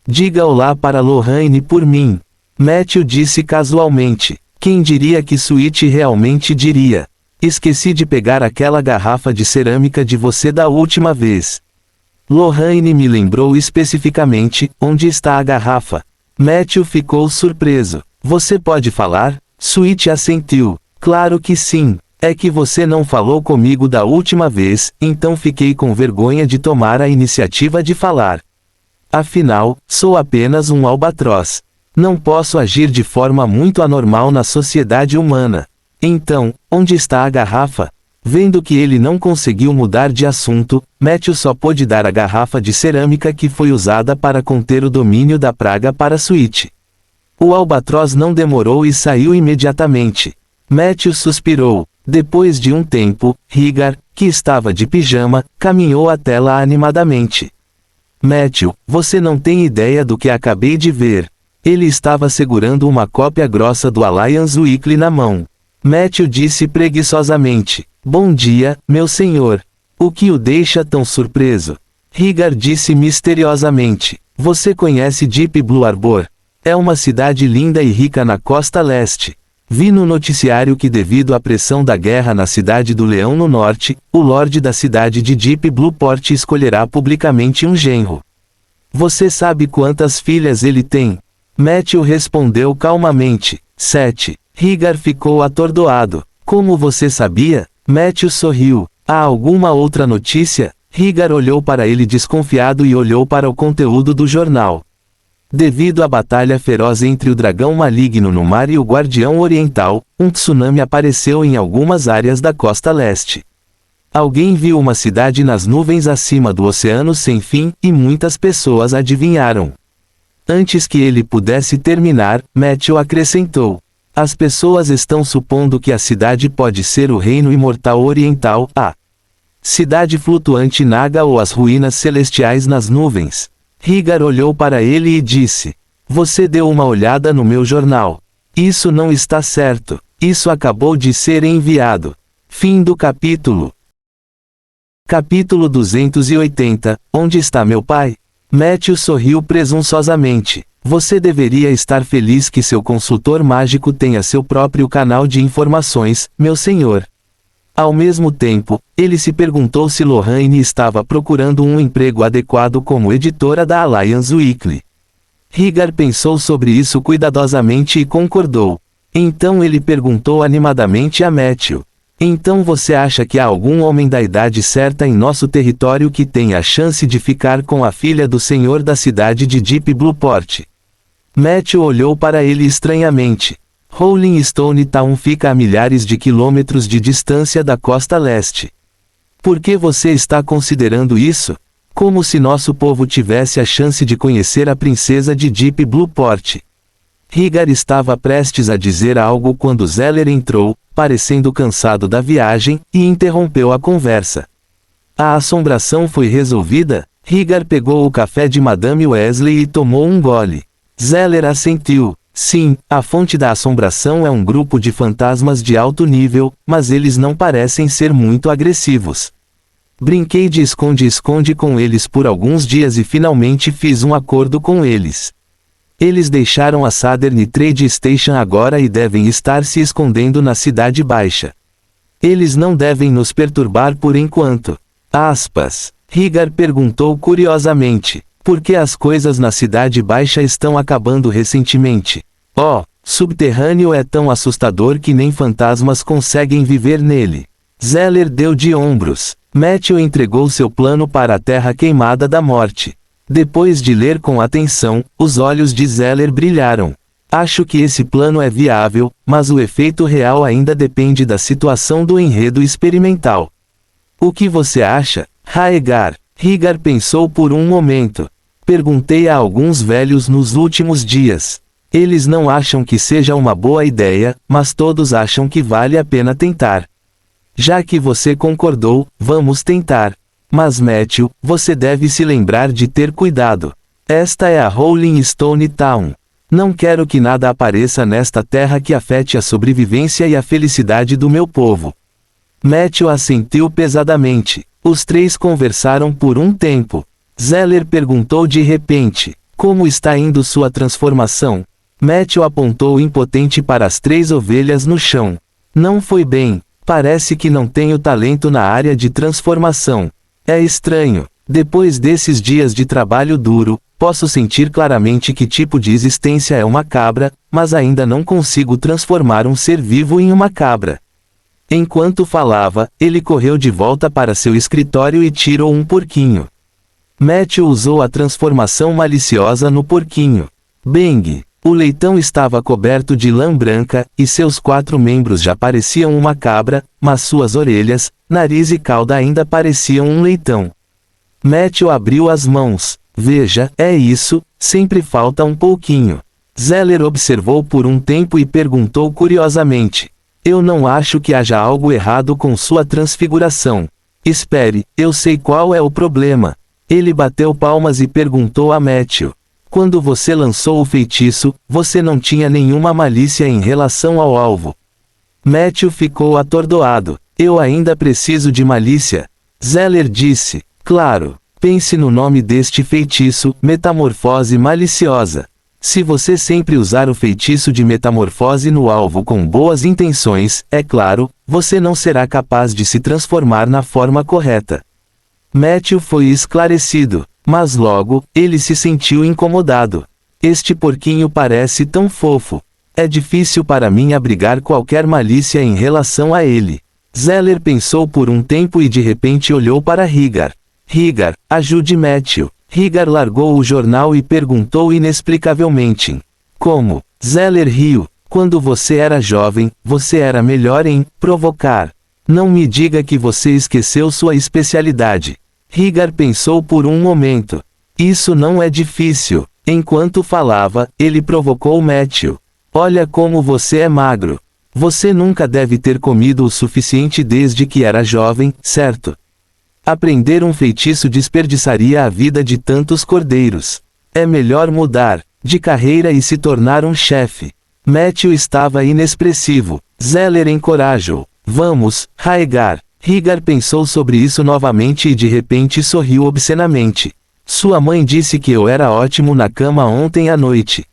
Diga olá para Lorraine por mim. Matthew disse casualmente. Quem diria que Sweet realmente diria? Esqueci de pegar aquela garrafa de cerâmica de você da última vez. Lorraine me lembrou especificamente, onde está a garrafa. Matthew ficou surpreso. Você pode falar? Sweet assentiu. Claro que sim. É que você não falou comigo da última vez, então fiquei com vergonha de tomar a iniciativa de falar. Afinal, sou apenas um albatroz. Não posso agir de forma muito anormal na sociedade humana. Então, onde está a garrafa? Vendo que ele não conseguiu mudar de assunto, Matthew só pôde dar a garrafa de cerâmica que foi usada para conter o domínio da praga para Sweet. O albatroz não demorou e saiu imediatamente. Matthew suspirou. Depois de um tempo, Higar, que estava de pijama, caminhou até lá animadamente. Matthew, você não tem ideia do que acabei de ver. Ele estava segurando uma cópia grossa do Alliance Weekly na mão. Matthew disse preguiçosamente. Bom dia, meu senhor. O que o deixa tão surpreso? Higar disse misteriosamente. Você conhece Deep Blue Harbor? É uma cidade linda e rica na costa leste. Vi no noticiário que devido à pressão da guerra na cidade do Leão no norte, o Lorde da cidade de Deep Blue Port escolherá publicamente um genro. Você sabe quantas filhas ele tem? Matthew respondeu calmamente. 7. Higar ficou atordoado. Como você sabia? Matthew sorriu. Há alguma outra notícia? Higar olhou para ele desconfiado e olhou para o conteúdo do jornal. Devido à batalha feroz entre o dragão maligno no mar e o guardião oriental, um tsunami apareceu em algumas áreas da costa leste. Alguém viu uma cidade nas nuvens acima do oceano sem fim, e muitas pessoas adivinharam. Antes que ele pudesse terminar, Matthew acrescentou. As pessoas estão supondo que a cidade pode ser o reino imortal oriental, a cidade flutuante Naga ou as ruínas celestiais nas nuvens. Higar olhou para ele e disse: Você deu uma olhada no meu jornal. Isso não está certo. Isso acabou de ser enviado. Fim do capítulo. Capítulo 280. Onde está meu pai? Matthew sorriu presunçosamente. Você deveria estar feliz que seu consultor mágico tenha seu próprio canal de informações, meu senhor. Ao mesmo tempo, ele se perguntou se Lorraine estava procurando um emprego adequado como editora da Alliance Weekly. Higar pensou sobre isso cuidadosamente e concordou. Então ele perguntou animadamente a Matthew: Então você acha que há algum homem da idade certa em nosso território que tenha a chance de ficar com a filha do senhor da cidade de Deep Blueport? Matthew olhou para ele estranhamente. Rolling Stone Town fica a milhares de quilômetros de distância da costa leste. Por que você está considerando isso? Como se nosso povo tivesse a chance de conhecer a princesa de Deep Blueport. Higar estava prestes a dizer algo quando Zeller entrou, parecendo cansado da viagem, e interrompeu a conversa. A assombração foi resolvida? Higar pegou o café de Madame Wesley e tomou um gole. Zeller assentiu. Sim, a fonte da assombração é um grupo de fantasmas de alto nível, mas eles não parecem ser muito agressivos. Brinquei de esconde-esconde com eles por alguns dias e finalmente fiz um acordo com eles. Eles deixaram a Southern Trade Station agora e devem estar se escondendo na Cidade Baixa. Eles não devem nos perturbar por enquanto. Aspas. Higar perguntou curiosamente. Por que as coisas na Cidade Baixa estão acabando recentemente? Subterrâneo é tão assustador que nem fantasmas conseguem viver nele. Zeller deu de ombros. Matthew entregou seu plano para a Terra Queimada da Morte. Depois de ler com atenção, os olhos de Zeller brilharam. Acho que esse plano é viável, mas o efeito real ainda depende da situação do enredo experimental. O que você acha, Haegar? Higar pensou por um momento. Perguntei a alguns velhos nos últimos dias. Eles não acham que seja uma boa ideia, mas todos acham que vale a pena tentar. Já que você concordou, vamos tentar. Mas Matthew, você deve se lembrar de ter cuidado. Esta é a Rolling Stone Town. Não quero que nada apareça nesta terra que afete a sobrevivência e a felicidade do meu povo. Matthew assentiu pesadamente. Os três conversaram por um tempo. Zeller perguntou de repente: Como está indo sua transformação? Matthew apontou impotente para as 3 ovelhas no chão. Não foi bem. Parece que não tenho talento na área de transformação. É estranho. Depois desses dias de trabalho duro, posso sentir claramente que tipo de existência é uma cabra, mas ainda não consigo transformar um ser vivo em uma cabra. Enquanto falava, ele correu de volta para seu escritório e tirou um porquinho. Matthew usou a transformação maliciosa no porquinho. Bang! O leitão estava coberto de lã branca, e seus 4 membros já pareciam uma cabra, mas suas orelhas, nariz e cauda ainda pareciam um leitão. Matthew abriu as mãos. Veja, é isso, sempre falta um pouquinho. Zeller observou por um tempo e perguntou curiosamente: Eu não acho que haja algo errado com sua transfiguração. Espere, eu sei qual é o problema. Ele bateu palmas e perguntou a Matthew: Quando você lançou o feitiço, você não tinha nenhuma malícia em relação ao alvo. Matthew ficou atordoado. Eu ainda preciso de malícia. Zeller disse: Claro. Pense no nome deste feitiço, metamorfose maliciosa. Se você sempre usar o feitiço de metamorfose no alvo com boas intenções, é claro, você não será capaz de se transformar na forma correta. Matthew foi esclarecido, mas logo, ele se sentiu incomodado. Este porquinho parece tão fofo. É difícil para mim abrigar qualquer malícia em relação a ele. Zeller pensou por um tempo e de repente olhou para Higar. Higar, ajude Matthew. Higar largou o jornal e perguntou inexplicavelmente: Como? Zeller riu. Quando você era jovem, você era melhor em provocar. Não me diga que você esqueceu sua especialidade. Higar pensou por um momento. Isso não é difícil. Enquanto falava, ele provocou Matthew. Olha como você é magro. Você nunca deve ter comido o suficiente desde que era jovem, certo? Aprender um feitiço desperdiçaria a vida de tantos cordeiros. É melhor mudar de carreira e se tornar um chefe. Matthew estava inexpressivo. Zeller encorajou. Vamos, Raegar. Rhaegar pensou sobre isso novamente e de repente sorriu obscenamente. Sua mãe disse que eu era ótimo na cama ontem à noite.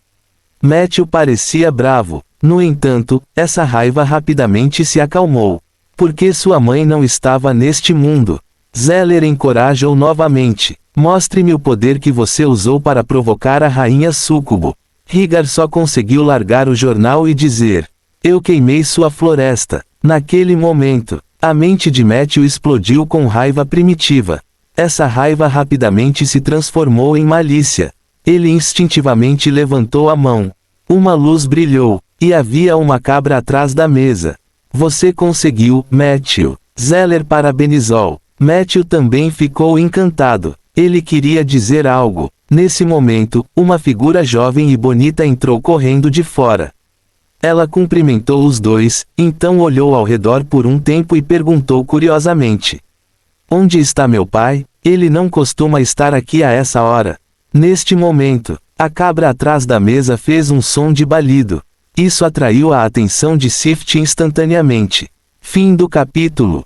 Matthew parecia bravo. No entanto, essa raiva rapidamente se acalmou. Porque sua mãe não estava neste mundo. Zeller encorajou novamente. Mostre-me o poder que você usou para provocar a rainha súcubo. Rhaegar só conseguiu largar o jornal e dizer: eu queimei sua floresta. Naquele momento, a mente de Matthew explodiu com raiva primitiva. Essa raiva rapidamente se transformou em malícia. Ele instintivamente levantou a mão. Uma luz brilhou, e havia uma cabra atrás da mesa. Você conseguiu, Matthew. Zeller parabenizou. Matthew também ficou encantado. Ele queria dizer algo. Nesse momento, uma figura jovem e bonita entrou correndo de fora. Ela cumprimentou os dois, então olhou ao redor por um tempo e perguntou curiosamente: onde está meu pai? Ele não costuma estar aqui a essa hora. Neste momento, a cabra atrás da mesa fez um som de balido. Isso atraiu a atenção de Sift instantaneamente. Fim do capítulo.